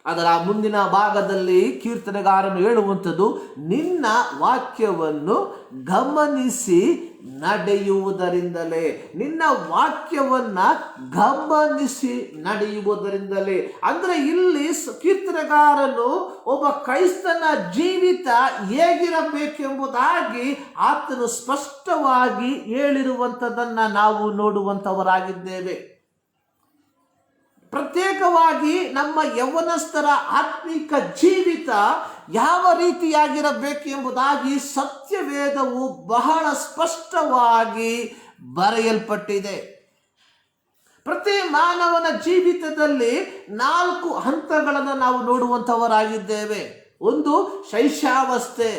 ಅದರ ಮುಂದಿನ ಭಾಗದಲ್ಲಿ ಕೀರ್ತನೆಗಾರನು ಹೇಳುವಂಥದ್ದು, ನಿನ್ನ ವಾಕ್ಯವನ್ನು ಗಮನಿಸಿ ನಡೆಯುವುದರಿಂದಲೇ. ನಿನ್ನ ವಾಕ್ಯವನ್ನ ಗಮನಿಸಿ ನಡೆಯುವುದರಿಂದಲೇ. ಅಂದ್ರೆ ಇಲ್ಲಿ ಕೀರ್ತನೆಗಾರನು ಒಬ್ಬ ಕ್ರೈಸ್ತನ ಜೀವಿತ ಹೇಗಿರಬೇಕೆಂಬುದಾಗಿ ಆತನು ಸ್ಪಷ್ಟವಾಗಿ ಹೇಳಿರುವಂಥದ್ದನ್ನು ನಾವು ನೋಡುವಂಥವರಾಗಿದ್ದೇವೆ. ಪ್ರತ್ಯೇಕವಾಗಿ ನಮ್ಮ ಯೌವನಸ್ಥರ ಆತ್ಮಿಕ ಜೀವಿತ ಯಾವ ರೀತಿಯಾಗಿರಬೇಕು ಎಂಬುದಾಗಿ ಸತ್ಯವೇದವು ಬಹಳ ಸ್ಪಷ್ಟವಾಗಿ ಬರೆಯಲ್ಪಟ್ಟಿದೆ. ಪ್ರತಿ ಮಾನವನ ಜೀವಿತದಲ್ಲಿ 4 ಹಂತಗಳನ್ನು ನಾವು ನೋಡುವಂಥವರಾಗಿದ್ದೇವೆ. ಒಂದು ಶೈಶಾವಸ್ಥೆ,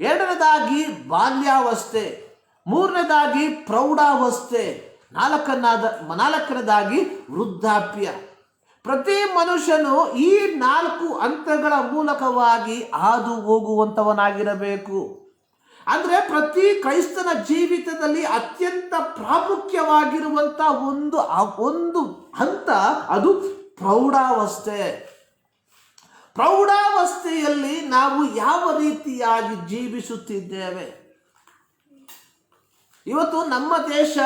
2ನೇದಾಗಿ ಬಾಲ್ಯಾವಸ್ಥೆ, 3ನೇದಾಗಿ ಪ್ರೌಢಾವಸ್ಥೆ, 4ನೇದಾಗಿ ವೃದ್ಧಾಪ್ಯ. ಪ್ರತಿ ಮನುಷ್ಯನು ಈ 4 ಹಂತಗಳ ಮೂಲಕವಾಗಿ ಹಾದು ಹೋಗುವಂಥವನಾಗಿರಬೇಕು. ಅಂದರೆ ಪ್ರತಿ ಕ್ರೈಸ್ತನ ಜೀವಿತದಲ್ಲಿ ಅತ್ಯಂತ ಪ್ರಾಮುಖ್ಯವಾಗಿರುವಂಥ ಒಂದು ಹಂತ ಅದು ಪ್ರೌಢಾವಸ್ಥೆ. ಪ್ರೌಢಾವಸ್ಥೆಯಲ್ಲಿ ನಾವು ಯಾವ ರೀತಿಯಾಗಿ ಜೀವಿಸುತ್ತಿದ್ದೇವೆ? ಇವತ್ತು ನಮ್ಮ ದೇಶ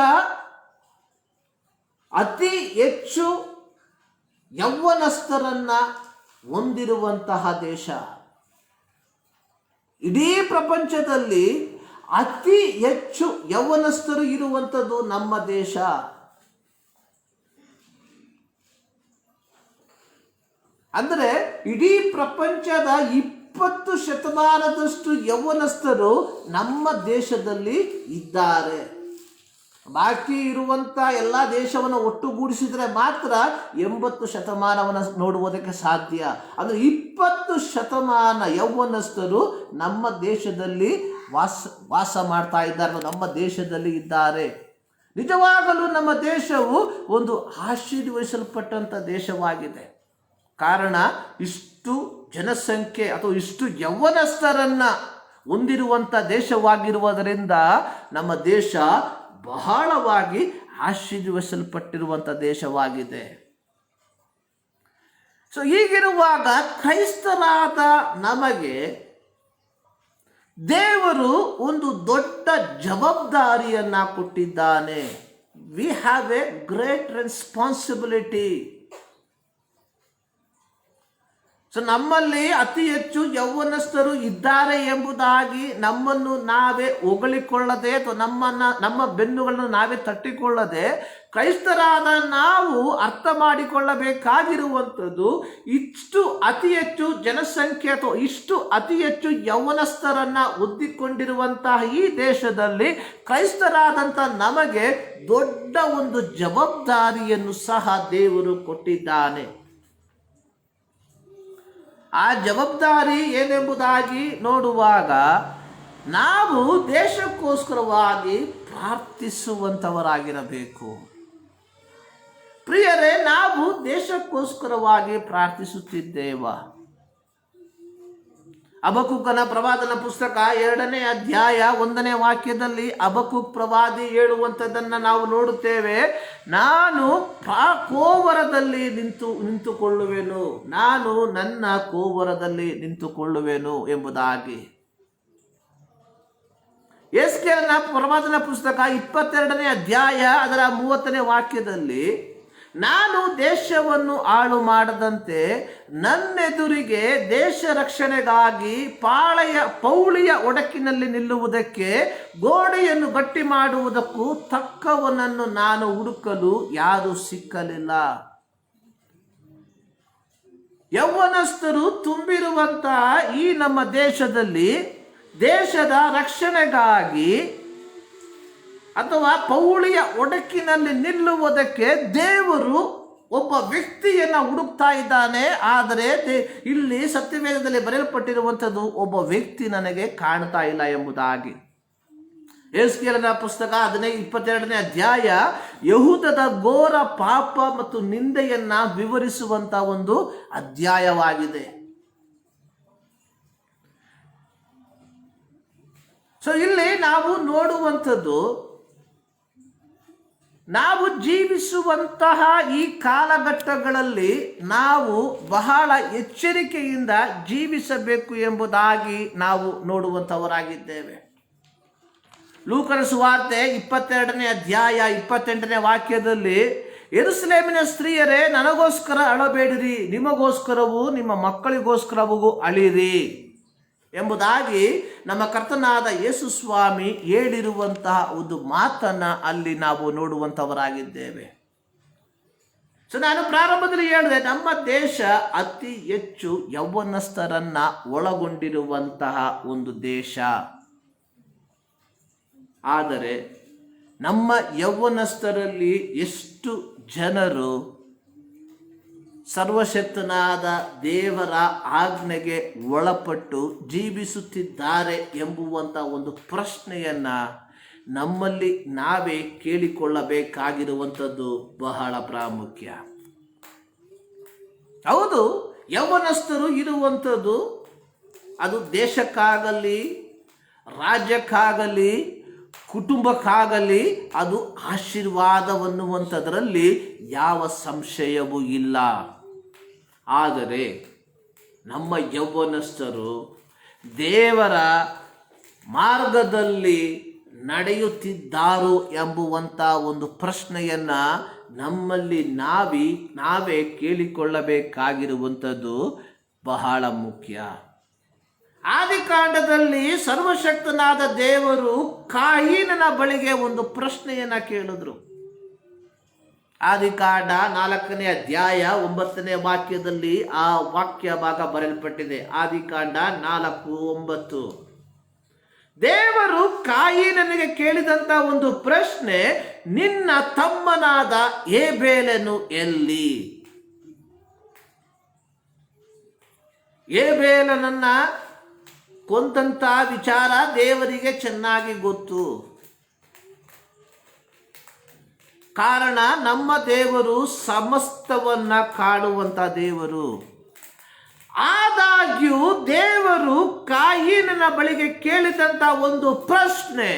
ಅತಿ ಹೆಚ್ಚು ಯೌವನಸ್ಥರನ್ನ ಹೊಂದಿರುವಂತಹ ದೇಶ. ಇಡೀ ಪ್ರಪಂಚದಲ್ಲಿ ಅತಿ ಹೆಚ್ಚು ಯೌವನಸ್ಥರು ಇರುವಂಥದ್ದು ನಮ್ಮ ದೇಶ. ಅಂದರೆ ಇಡೀ ಪ್ರಪಂಚದ 20% ಯೌವನಸ್ಥರು ನಮ್ಮ ದೇಶದಲ್ಲಿ ಇದ್ದಾರೆ. ಬಾಕಿ ಇರುವಂಥ ಎಲ್ಲ ದೇಶವನ್ನು ಒಟ್ಟುಗೂಡಿಸಿದರೆ ಮಾತ್ರ 80% ನೋಡುವುದಕ್ಕೆ ಸಾಧ್ಯ. ಅಂದರೆ 20% ಯೌವನಸ್ಥರು ನಮ್ಮ ದೇಶದಲ್ಲಿ ವಾಸ ಮಾಡ್ತಾ ಇದ್ದಾರೆ, ನಮ್ಮ ದೇಶದಲ್ಲಿ ಇದ್ದಾರೆ. ನಿಜವಾಗಲೂ ನಮ್ಮ ದೇಶವು ಒಂದು ಆಶೀರ್ವದಿಸಲ್ಪಟ್ಟಂಥ ದೇಶವಾಗಿದೆ. ಕಾರಣ ಇಷ್ಟು ಜನಸಂಖ್ಯೆ ಅಥವಾ ಇಷ್ಟು ಯೌವನಸ್ಥರನ್ನ ಹೊಂದಿರುವಂಥ ದೇಶವಾಗಿರುವುದರಿಂದ ನಮ್ಮ ದೇಶ ಬಹಳವಾಗಿ ಆಶೀರ್ವದಿಸಲ್ಪಟ್ಟಿರುವಂಥ ದೇಶವಾಗಿದೆ. ಸೊ ಹೀಗಿರುವಾಗ ಕ್ರೈಸ್ತರಾದ ನಮಗೆ ದೇವರು ಒಂದು ದೊಡ್ಡ ಜವಾಬ್ದಾರಿಯನ್ನ ಕೊಟ್ಟಿದ್ದಾನೆ. We have A great responsibility. So ನಮ್ಮಲ್ಲಿ ಅತಿ ಹೆಚ್ಚು ಯೌವನಸ್ಥರು ಇದ್ದಾರೆ ಎಂಬುದಾಗಿ ನಮ್ಮನ್ನು ನಾವೇ ಹೊಗಳಿಕೊಳ್ಳದೆ ಅಥವಾ ನಮ್ಮ ಬೆನ್ನುಗಳನ್ನು ನಾವೇ ತಟ್ಟಿಕೊಳ್ಳದೆ ಕ್ರೈಸ್ತರಾದ ನಾವು ಅರ್ಥ ಮಾಡಿಕೊಳ್ಳಬೇಕಾಗಿರುವಂಥದ್ದು, ಇಷ್ಟು ಅತಿ ಹೆಚ್ಚು ಜನಸಂಖ್ಯೆ ಅಥವಾ ಇಷ್ಟು ಅತಿ ಹೆಚ್ಚು ಯೌವನಸ್ಥರನ್ನ ಹೊಂದಿಕೊಂಡಿರುವಂತಹ ಈ ದೇಶದಲ್ಲಿ ಕ್ರೈಸ್ತರಾದಂಥ ನಮಗೆ ದೊಡ್ಡ ಒಂದು ಜವಾಬ್ದಾರಿಯನ್ನು ಸಹ ದೇವರು ಕೊಟ್ಟಿದ್ದಾನೆ. ಆ ಜವಾಬ್ದಾರಿ ಏನೆಂಬುದಾಗಿ ನೋಡುವಾಗ ನಾವು ದೇಶಕ್ಕೋಸ್ಕರವಾಗಿ ಪ್ರಾರ್ಥಿಸುವಂಥವರಾಗಿರಬೇಕು. ಪ್ರಿಯರೇ, ನಾವು ದೇಶಕ್ಕೋಸ್ಕರವಾಗಿ ಪ್ರಾರ್ಥಿಸುತ್ತಿದ್ದೇವ. ಹಬಕ್ಕೂಕನ ಪ್ರವಾದನ ಪುಸ್ತಕ 2ನೇ ಅಧ್ಯಾಯ 1ನೇ ವಾಕ್ಯದಲ್ಲಿ ಹಬಕ್ಕೂಕ್ ಪ್ರವಾದಿ ಹೇಳುವಂಥದ್ದನ್ನು ನಾವು ನೋಡುತ್ತೇವೆ. ನಾನು ಕೋವರದಲ್ಲಿ ನಿಂತುಕೊಳ್ಳುವೆನು, ನಾನು ನನ್ನ ಕೋವರದಲ್ಲಿ ನಿಂತುಕೊಳ್ಳುವೆನು ಎಂಬುದಾಗಿ. ಯೆಹೆಜ್ಕೇಲನ ಪ್ರವಾದನ ಪುಸ್ತಕ 22ನೇ ಅಧ್ಯಾಯ ಅದರ 30ನೇ ವಾಕ್ಯದಲ್ಲಿ, ನಾನು ದೇಶವನ್ನು ಹಾಳು ಮಾಡದಂತೆ ನನ್ನೆದುರಿಗೆ ದೇಶ ರಕ್ಷಣೆಗಾಗಿ ಪೌಳಿಯ ಒಡಕಿನಲ್ಲಿ ನಿಲ್ಲುವುದಕ್ಕೆ ಗೋಡೆಯನ್ನು ಗಟ್ಟಿ ಮಾಡುವುದಕ್ಕೂ ತಕ್ಕವನನ್ನು ನಾನು ಹುಡುಕಲು ಯಾರೂ ಸಿಕ್ಕಲಿಲ್ಲ. ಯೌವನಸ್ಥರು ತುಂಬಿರುವಂತಹ ಈ ನಮ್ಮ ದೇಶದಲ್ಲಿ ದೇಶದ ರಕ್ಷಣೆಗಾಗಿ ಅಥವಾ ಪೌಳಿಯ ಒಡಕಿನಲ್ಲಿ ನಿಲ್ಲುವುದಕ್ಕೆ ದೇವರು ಒಬ್ಬ ವ್ಯಕ್ತಿಯನ್ನ ಹುಡುಕ್ತಾ ಇದ್ದಾನೆ. ಆದರೆ ಇಲ್ಲಿ ಸತ್ಯವೇದದಲ್ಲಿ ಬರೆಯಲ್ಪಟ್ಟಿರುವಂಥದ್ದು ಒಬ್ಬ ವ್ಯಕ್ತಿ ನನಗೆ ಕಾಣ್ತಾ ಇಲ್ಲ ಎಂಬುದಾಗಿ. ಯೆಹೆಜ್ಕೇಲನ ಪುಸ್ತಕ 22ನೇ ಅಧ್ಯಾಯ ಯಹೂದದ ಘೋರ ಪಾಪ ಮತ್ತು ನಿಂದೆಯನ್ನ ವಿವರಿಸುವಂತ ಒಂದು ಅಧ್ಯಾಯವಾಗಿದೆ. ಸೊ ಇಲ್ಲಿ ನಾವು ನೋಡುವಂಥದ್ದು, ನಾವು ಜೀವಿಸುವಂತಹ ಈ ಕಾಲಘಟ್ಟಗಳಲ್ಲಿ ನಾವು ಬಹಳ ಎಚ್ಚರಿಕೆಯಿಂದ ಜೀವಿಸಬೇಕು ಎಂಬುದಾಗಿ ನಾವು ನೋಡುವಂಥವರಾಗಿದ್ದೇವೆ. ಲೂಕನ ಸುವಾರ್ತೆ 22ನೇ ಅಧ್ಯಾಯ 28ನೇ ವಾಕ್ಯದಲ್ಲಿ, ಯೆರೂಸಲೇಮಿನ ಸ್ತ್ರೀಯರೇ, ನನಗೋಸ್ಕರ ಅಳಬೇಡಿರಿ, ನಿಮಗೋಸ್ಕರವೂ ನಿಮ್ಮ ಮಕ್ಕಳಿಗೋಸ್ಕರವೂ ಅಳಿರಿ ಎಂಬುದಾಗಿ ನಮ್ಮ ಕರ್ತನಾದ ಯೇಸು ಸ್ವಾಮಿ ಹೇಳಿರುವಂತಹ ಒಂದು ಮಾತನ್ನ ಅಲ್ಲಿ ನಾವು ನೋಡುವಂಥವರಾಗಿದ್ದೇವೆ. ಸೊ ನಾನು ಪ್ರಾರಂಭದಲ್ಲಿ ಹೇಳಿದೆ, ನಮ್ಮ ದೇಶ ಅತಿ ಹೆಚ್ಚು ಯೌವನಸ್ಥರನ್ನ ಒಳಗೊಂಡಿರುವಂತಹ ಒಂದು ದೇಶ. ಆದರೆ ನಮ್ಮ ಯೌವನಸ್ಥರಲ್ಲಿ ಎಷ್ಟು ಜನರು ಸರ್ವಶಕ್ತನಾದ ದೇವರ ಆಜ್ಞೆಗೆ ಒಳಪಟ್ಟು ಜೀವಿಸುತ್ತಿದ್ದಾರೆ ಎಂಬುವಂಥ ಒಂದು ಪ್ರಶ್ನೆಯನ್ನ ನಮ್ಮಲ್ಲಿ ನಾವೇ ಕೇಳಿಕೊಳ್ಳಬೇಕಾಗಿರುವಂಥದ್ದು ಬಹಳ ಪ್ರಾಮುಖ್ಯ. ಹೌದು, ಯೌವನಸ್ಥರು ಇರುವಂಥದ್ದು ಅದು ದೇಶಕ್ಕಾಗಲಿ, ರಾಜ್ಯಕ್ಕಾಗಲಿ, ಕುಟುಂಬಕ್ಕಾಗಲಿ ಅದು ಆಶೀರ್ವಾದವನ್ನುವಂಥದ್ರಲ್ಲಿ ಯಾವ ಸಂಶಯವೂ ಇಲ್ಲ. ಆದರೆ ನಮ್ಮ ಯೌವನಸ್ಥರು ದೇವರ ಮಾರ್ಗದಲ್ಲಿ ನಡೆಯುತ್ತಿದ್ದಾರೋ ಎಂಬುವಂಥ ಒಂದು ಪ್ರಶ್ನೆಯನ್ನ ನಮ್ಮಲ್ಲಿ ನಾವೇ ಕೇಳಿಕೊಳ್ಳಬೇಕಾಗಿರುವಂಥದ್ದು ಬಹಳ ಮುಖ್ಯ. ಆದಿಕಾಂಡದಲ್ಲಿ ಸರ್ವಶಕ್ತನಾದ ದೇವರು ಕಾಯಿನನ ಬಳಿಗೆ ಒಂದು ಪ್ರಶ್ನೆಯನ್ನ ಕೇಳಿದ್ರು. ಆದಿಕಾಂಡ 4ನೇ ಅಧ್ಯಾಯ 9ನೇ ವಾಕ್ಯದಲ್ಲಿ ಆ ವಾಕ್ಯ ಭಾಗ ಬರೆಯಲ್ಪಟ್ಟಿದೆ. ಆದಿಕಾಂಡ 4:9. ದೇವರು ಕಾಯಿನನಿಗೆ ಕೇಳಿದಂತ ಒಂದು ಪ್ರಶ್ನೆ, ನಿನ್ನ ತಮ್ಮನಾದ ಹೇಬೇಲನು ಎಲ್ಲಿ? ಹೇಬೇಲನನ್ನ ಕೊಂದಂತ ವಿಚಾರ ದೇವರಿಗೆ ಚೆನ್ನಾಗಿ ಗೊತ್ತು. ಕಾರಣ ನಮ್ಮ ದೇವರು ಸಮಸ್ತವನ್ನ ಕಾಡುವಂತ ದೇವರು. ಆದಾಗ್ಯೂ ದೇವರು ಕಾಯಿನನ ಬಳಿಗೆ ಕೇಳಿದಂತ ಒಂದು ಪ್ರಶ್ನೆ,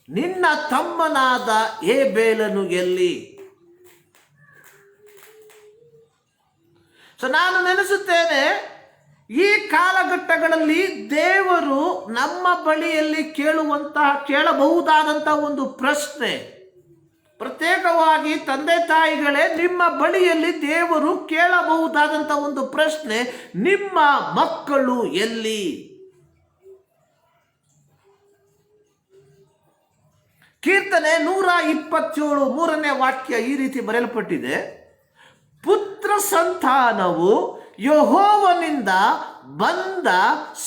ನಿನ್ನ ತಮ್ಮನಾದ ಹೇಬೇಲನು ಎಲ್ಲಿ? ಸೊ ನಾನು ನೆನೆಸುತ್ತೇನೆ, ಈ ಕಾಲಘಟ್ಟಗಳಲ್ಲಿ ದೇವರು ನಮ್ಮ ಬಳಿಯಲ್ಲಿ ಕೇಳಬಹುದಾದಂಥ ಒಂದು ಪ್ರಶ್ನೆ, ಪ್ರತ್ಯೇಕವಾಗಿ ತಂದೆ ತಾಯಿಗಳೇ ನಿಮ್ಮ ಬಳಿಯಲ್ಲಿ ದೇವರು ಕೇಳಬಹುದಾದಂಥ ಒಂದು ಪ್ರಶ್ನೆ, ನಿಮ್ಮ ಮಕ್ಕಳು ಎಲ್ಲಿ? ಕೀರ್ತನೆ 127 3ನೇ ವಾಕ್ಯ ಈ ರೀತಿ ಬರೆಯಲ್ಪಟ್ಟಿದೆ, ಪುತ್ರ ಸಂತಾನವು ಯೆಹೋವನಿಂದ ಬಂದ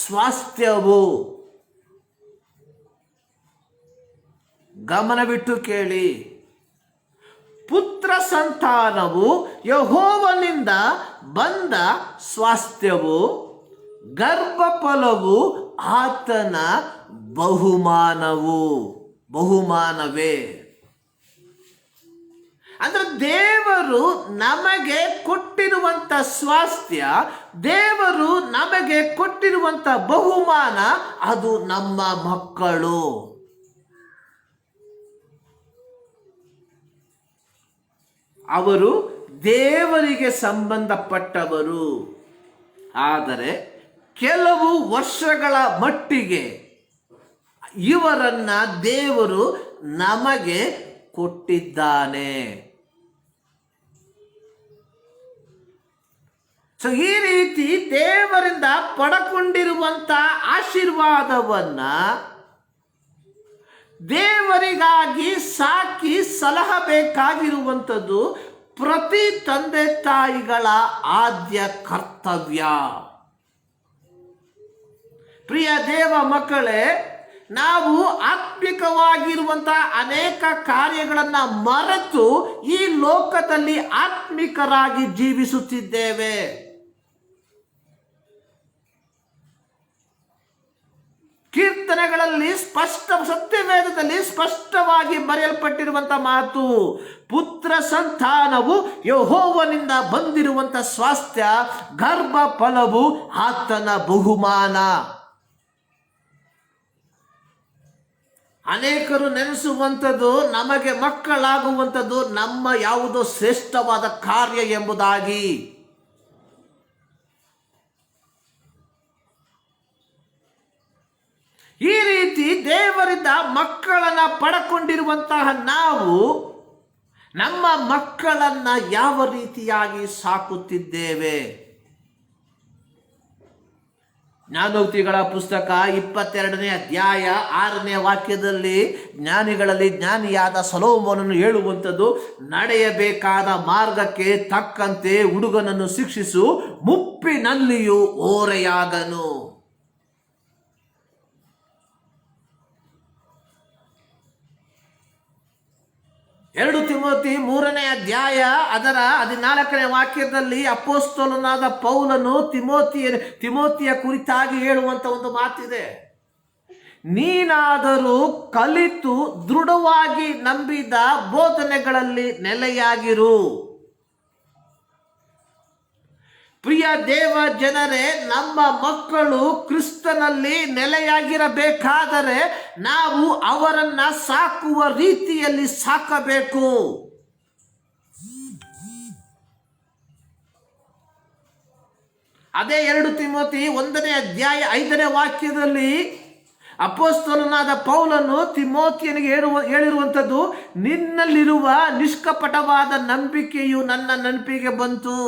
ಸ್ವಾಸ್ಥ್ಯವು. ಗಮನವಿಟ್ಟು ಕೇಳಿ, ಪುತ್ರ ಸಂತಾನವು ಯೆಹೋವನಿಂದ ಬಂದ ಸ್ವಾಸ್ಥ್ಯವು, ಗರ್ಭಫಲವು ಆತನ ಬಹುಮಾನವೇ. ಅಂದ್ರೆ ದೇವರು ನಮಗೆ ಕೊಟ್ಟಿರುವಂತ ಸ್ವಾಸ್ಥ್ಯ, ದೇವರು ನಮಗೆ ಕೊಟ್ಟಿರುವಂತ ಬಹುಮಾನ, ಅದು ನಮ್ಮ ಮಕ್ಕಳು. ಅವರು ದೇವರಿಗೆ ಸಂಬಂಧಪಟ್ಟವರು. ಆದರೆ ಕೆಲವು ವರ್ಷಗಳ ಮಟ್ಟಿಗೆ ಇವರನ್ನ ದೇವರು ನಮಗೆ ಕೊಟ್ಟಿದ್ದಾನೆ. ಸೊ ಈ ರೀತಿ ದೇವರಿಂದ ಪಡಕೊಂಡಿರುವಂತ ಆಶೀರ್ವಾದವನ್ನ ದೇವರಿಗಾಗಿ ಸಾಕಿ ಸಲಹಬೇಕಾಗಿರುವಂಥದ್ದು ಪ್ರತಿ ತಂದೆ ತಾಯಿಗಳ ಆದ್ಯ ಕರ್ತವ್ಯ. ಪ್ರಿಯ ದೇವ ಮಕ್ಕಳೇ, ನಾವು ಆತ್ಮಿಕವಾಗಿರುವಂತಹ ಅನೇಕ ಕಾರ್ಯಗಳನ್ನು ಮರೆತು ಈ ಲೋಕದಲ್ಲಿ ಆತ್ಮಿಕರಾಗಿ ಜೀವಿಸುತ್ತಿದ್ದೇವೆ. ಕೀರ್ತನೆಗಳಲ್ಲಿ ಸತ್ಯವೇದದಲ್ಲಿ ಸ್ಪಷ್ಟವಾಗಿ ಬರೆಯಲ್ಪಟ್ಟಿರುವಂತಹ ಮಾತು, ಪುತ್ರ ಸಂತಾನವು ಯೆಹೋವನಿಂದ ಬಂದಿರುವಂತ ಸ್ವಾಸ್ಥ್ಯ, ಗರ್ಭ ಫಲವು ಆತನ ಬಹುಮಾನ. ಅನೇಕರು ನೆನೆಸುವಂಥದ್ದು ನಮಗೆ ಮಕ್ಕಳಾಗುವಂಥದ್ದು ನಮ್ಮ ಯಾವುದೋ ಶ್ರೇಷ್ಠವಾದ ಕಾರ್ಯ ಎಂಬುದಾಗಿ. ಈ ರೀತಿ ದೇವರಿಂದ ಮಕ್ಕಳನ್ನ ಪಡಕೊಂಡಿರುವಂತಹ ನಾವು ನಮ್ಮ ಮಕ್ಕಳನ್ನ ಯಾವ ರೀತಿಯಾಗಿ ಸಾಕುತ್ತಿದ್ದೇವೆ? ಜ್ಞಾನೋಕ್ತಿಗಳ ಪುಸ್ತಕ 22ನೇ ಅಧ್ಯಾಯ 6ನೇ ವಾಕ್ಯದಲ್ಲಿ ಜ್ಞಾನಿಗಳಲ್ಲಿ ಜ್ಞಾನಿಯಾದ ಸೊಲೊಮೋನನು ಹೇಳುವಂಥದ್ದು, ನಡೆಯಬೇಕಾದ ಮಾರ್ಗಕ್ಕೆ ತಕ್ಕಂತೆ ಹುಡುಗನನ್ನು ಶಿಕ್ಷಿಸು, ಮುಪ್ಪಿನಲ್ಲಿಯೂ ಓರೆಯಾಗನು. 2 ತಿಮೋತಿ 3ನೇ ಅಧ್ಯಾಯ ಅದರ 14ನೇ ವಾಕ್ಯದಲ್ಲಿ ಅಪೊಸ್ತಲನಾದ ಪೌಲನು ತಿಮೋತಿಯ ಕುರಿತಾಗಿ ಹೇಳುವಂತ ಒಂದು ಮಾತಿದೆ. ನೀನಾದರೂ ಕಲಿತು ದೃಢವಾಗಿ ನಂಬಿದ ಬೋಧನೆಗಳಲ್ಲಿ ನೆಲೆಯಾಗಿರು. ಪ್ರಿಯ ದೇವ ಜನರೇ, ನಮ್ಮ ಮಕ್ಕಳು ಕ್ರಿಸ್ತನಲ್ಲಿ ನೆಲೆಯಾಗಿರಬೇಕಾದರೆ ನಾವು ಅವರನ್ನ ಸಾಕುವ ರೀತಿಯಲ್ಲಿ ಸಾಕಬೇಕು. ಅದೇ 2 ತಿಮೋತಿ 1ನೇ ಅಧ್ಯಾಯ 5ನೇ ವಾಕ್ಯದಲ್ಲಿ ಅಪೊಸ್ತಲನಾದ ಪೌಲನು ತಿಮೋತಿಯನಿಗೆ ಹೇಳಿರುವಂಥದ್ದು, ನಿನ್ನಲ್ಲಿರುವ ನಿಷ್ಕಪಟವಾದ ನಂಬಿಕೆಯು ನನ್ನ ನೆನಪಿಗೆ ಬಂತು.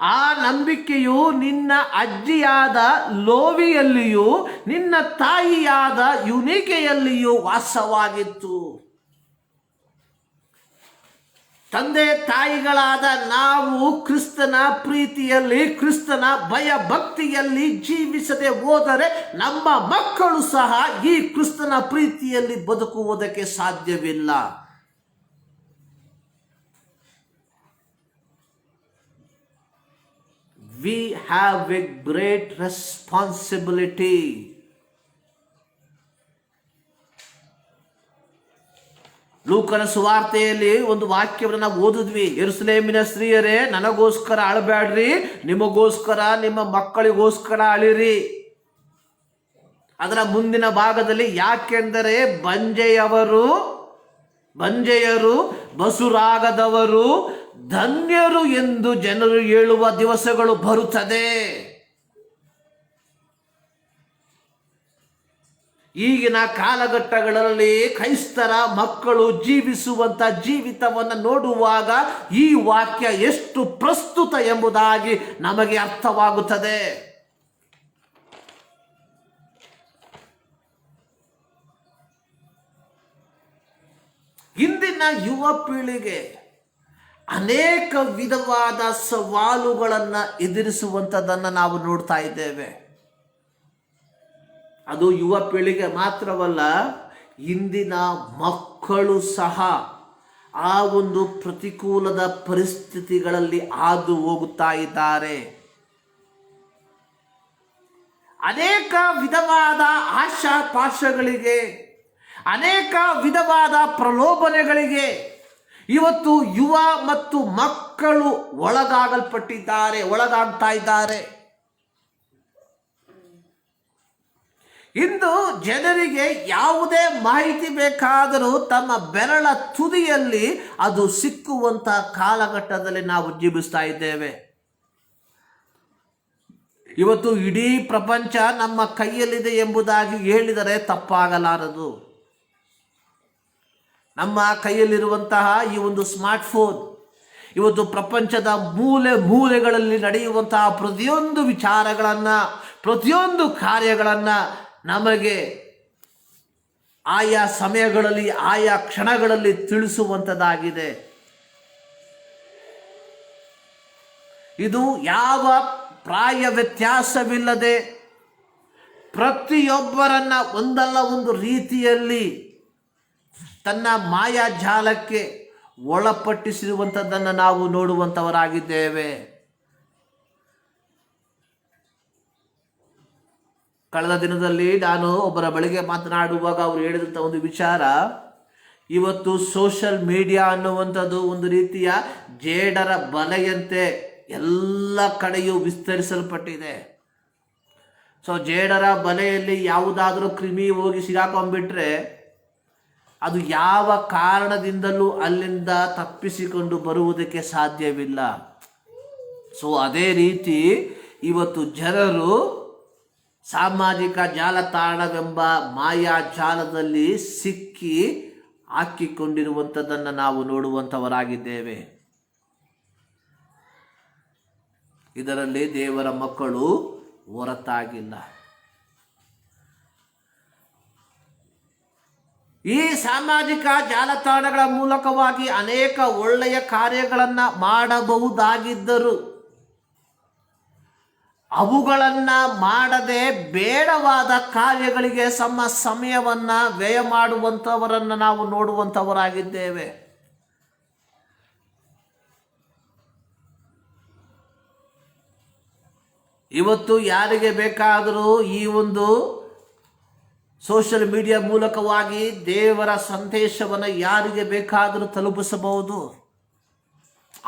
ಆ ನಂಬಿಕೆಯು ನಿನ್ನ ಅಜ್ಜಿಯಾದ ಲೋವಿಯಲ್ಲಿಯೂ ನಿನ್ನ ತಾಯಿಯಾದ ಯುನಿಕೆಯಲ್ಲಿಯೂ ವಾಸವಾಗಿತ್ತು. ತಂದೆ ತಾಯಿಗಳಾದ ನಾವು ಕ್ರಿಸ್ತನ ಪ್ರೀತಿಯಲ್ಲಿ, ಕ್ರಿಸ್ತನ ಭಯ ಭಕ್ತಿಯಲ್ಲಿ ಜೀವಿಸದೆ ಹೋದರೆ ನಮ್ಮ ಮಕ್ಕಳು ಸಹ ಈ ಕ್ರಿಸ್ತನ ಪ್ರೀತಿಯಲ್ಲಿ ಬದುಕುವುದಕ್ಕೆ ಸಾಧ್ಯವಿಲ್ಲ. We have a great responsibility. ಲೂಕನ ಸುವಾರ್ತೆಯಲ್ಲಿ ಒಂದು ವಾಕ್ಯವನ್ನು ನಾವು ಓದಿದ್ವಿ. ಯೆರೂಸಲೇಮಿನ ಸ್ತ್ರೀಯರೇ, ನನಗೋಸ್ಕರ ಅಳಬೇಡ್ರಿ, ನಿಮಗೋಸ್ಕರ ನಿಮ್ಮ ಮಕ್ಕಳಿಗೋಸ್ಕರ ಅಳಿರಿ. ಅದರ ಮುಂದಿನ ಭಾಗದಲ್ಲಿ ಯಾಕೆಂದರೆ ಬಂಜೆಯರು ಬಸುರಾಗದವರು ಧನ್ಯರು ಎಂದು ಜನರು ಹೇಳುವ ದಿವಸಗಳು ಬರುತ್ತದೆ. ಈಗಿನ ಕಾಲಘಟ್ಟಗಳಲ್ಲಿ ಕ್ರೈಸ್ತರ ಮಕ್ಕಳು ಜೀವಿಸುವಂತ ಜೀವಿತವನ್ನು ನೋಡುವಾಗ ಈ ವಾಕ್ಯ ಎಷ್ಟು ಪ್ರಸ್ತುತ ಎಂಬುದಾಗಿ ನಮಗೆ ಅರ್ಥವಾಗುತ್ತದೆ. ಇಂದಿನ ಯುವ ಪೀಳಿಗೆ ಅನೇಕ ವಿಧವಾದ ಸವಾಲುಗಳನ್ನು ಎದುರಿಸುವಂಥದ್ದನ್ನು ನಾವು ನೋಡ್ತಾ ಇದ್ದೇವೆ. ಅದು ಯುವ ಪೀಳಿಗೆ ಮಾತ್ರವಲ್ಲ, ಇಂದಿನ ಮಕ್ಕಳು ಸಹ ಆ ಒಂದು ಪ್ರತಿಕೂಲದ ಪರಿಸ್ಥಿತಿಗಳಲ್ಲಿ ಹಾದು ಹೋಗುತ್ತಾ ಇದ್ದಾರೆ. ಅನೇಕ ವಿಧವಾದ ಆಶಾಪಾಶಗಳಿಗೆ, ಅನೇಕ ವಿಧವಾದ ಪ್ರಲೋಭನೆಗಳಿಗೆ ಇವತ್ತು ಯುವ ಮತ್ತು ಮಕ್ಕಳು ಒಳಗಾಗ್ತಾ ಇದ್ದಾರೆ. ಇಂದು ಜನರಿಗೆ ಯಾವುದೇ ಮಾಹಿತಿ ಬೇಕಾದರೂ ತಮ್ಮ ಬೆರಳ ತುದಿಯಲ್ಲಿ ಅದು ಸಿಕ್ಕುವಂತಹ ಕಾಲಘಟ್ಟದಲ್ಲಿ ನಾವು ಜೀವಿಸ್ತಾ ಇದ್ದೇವೆ. ಇವತ್ತು ಇಡೀ ಪ್ರಪಂಚ ನಮ್ಮ ಕೈಯಲ್ಲಿದೆ ಎಂಬುದಾಗಿ ಹೇಳಿದರೆ ತಪ್ಪಾಗಲಾರದು. ನಮ್ಮ ಕೈಯಲ್ಲಿರುವಂತಹ ಈ ಒಂದು ಸ್ಮಾರ್ಟ್ಫೋನ್ ಇವತ್ತು ಪ್ರಪಂಚದ ಮೂಲೆ ಮೂಲೆಗಳಲ್ಲಿ ನಡೆಯುವಂತಹ ಪ್ರತಿಯೊಂದು ವಿಚಾರಗಳನ್ನು, ಪ್ರತಿಯೊಂದು ಕಾರ್ಯಗಳನ್ನು ನಮಗೆ ಆಯಾ ಸಮಯಗಳಲ್ಲಿ, ಆಯಾ ಕ್ಷಣಗಳಲ್ಲಿ ತಿಳಿಸುವಂಥದ್ದಾಗಿದೆ. ಇದು ಯಾವ ಪ್ರಾಯ ವ್ಯತ್ಯಾಸವಿಲ್ಲದೆ ಪ್ರತಿಯೊಬ್ಬರನ್ನ ಒಂದಲ್ಲ ಒಂದು ರೀತಿಯಲ್ಲಿ ತನ್ನ ಮಾಯಾಜಾಲಕ್ಕೆ ಒಳಪಟ್ಟಿಸಿರುವಂಥದ್ದನ್ನು ನಾವು ನೋಡುವಂಥವರಾಗಿದ್ದೇವೆ. ಕಳೆದ ದಿನದಲ್ಲಿ ನಾನು ಒಬ್ಬರ ಬಳಿಗೆ ಮಾತನಾಡುವಾಗ ಅವರು ಹೇಳಿದಂಥ ಒಂದು ವಿಚಾರ, ಇವತ್ತು ಸೋಷಿಯಲ್ ಮೀಡಿಯಾ ಅನ್ನುವಂಥದ್ದು ಒಂದು ರೀತಿಯ ಜೇಡರ ಬಲೆಯಂತೆ ಎಲ್ಲ ಕಡೆಯೂ ವಿಸ್ತರಿಸಲ್ಪಟ್ಟಿದೆ. ಜೇಡರ ಬಲೆಯಲ್ಲಿ ಯಾವುದಾದ್ರೂ ಕ್ರಿಮಿ ಹೋಗಿ ಸಿಗಾಕೊಂಡ್ಬಿಟ್ರೆ ಅದು ಯಾವ ಕಾರಣದಿಂದಲೂ ಅಲ್ಲಿಂದ ತಪ್ಪಿಸಿಕೊಂಡು ಬರುವುದಕ್ಕೆ ಸಾಧ್ಯವಿಲ್ಲ. ಅದೇ ರೀತಿ ಇವತ್ತು ಜನರು ಸಾಮಾಜಿಕ ಜಾಲತಾಣವೆಂಬ ಮಾಯಾಜಾಲದಲ್ಲಿ ಸಿಕ್ಕಿ ಹಾಕಿಕೊಂಡಿರುವಂಥದ್ದನ್ನು ನಾವು ನೋಡುವಂಥವರಾಗಿದ್ದೇವೆ. ಇದರಲ್ಲಿ ದೇವರ ಮಕ್ಕಳು ಹೊರತಾಗಿಲ್ಲ. ಈ ಸಾಮಾಜಿಕ ಜಾಲತಾಣಗಳ ಮೂಲಕವಾಗಿ ಅನೇಕ ಒಳ್ಳೆಯ ಕಾರ್ಯಗಳನ್ನು ಮಾಡಬಹುದಾಗಿದ್ದರೂ ಅವುಗಳನ್ನು ಮಾಡದೆ ಬೇಡವಾದ ಕಾರ್ಯಗಳಿಗೆ ಸಮಯವನ್ನು ವ್ಯಯ ಮಾಡುವಂಥವರನ್ನು ನಾವು ನೋಡುವಂಥವರಾಗಿದ್ದೇವೆ. ಇವತ್ತು ಯಾರಿಗೆ ಬೇಕಾದರೂ ಈ ಒಂದು ಸೋಷಿಯಲ್ ಮೀಡಿಯಾ ಮೂಲಕವಾಗಿ ದೇವರ ಸಂದೇಶವನ್ನು ಯಾರಿಗೆ ಬೇಕಾದರೂ ತಲುಪಿಸಬಹುದು.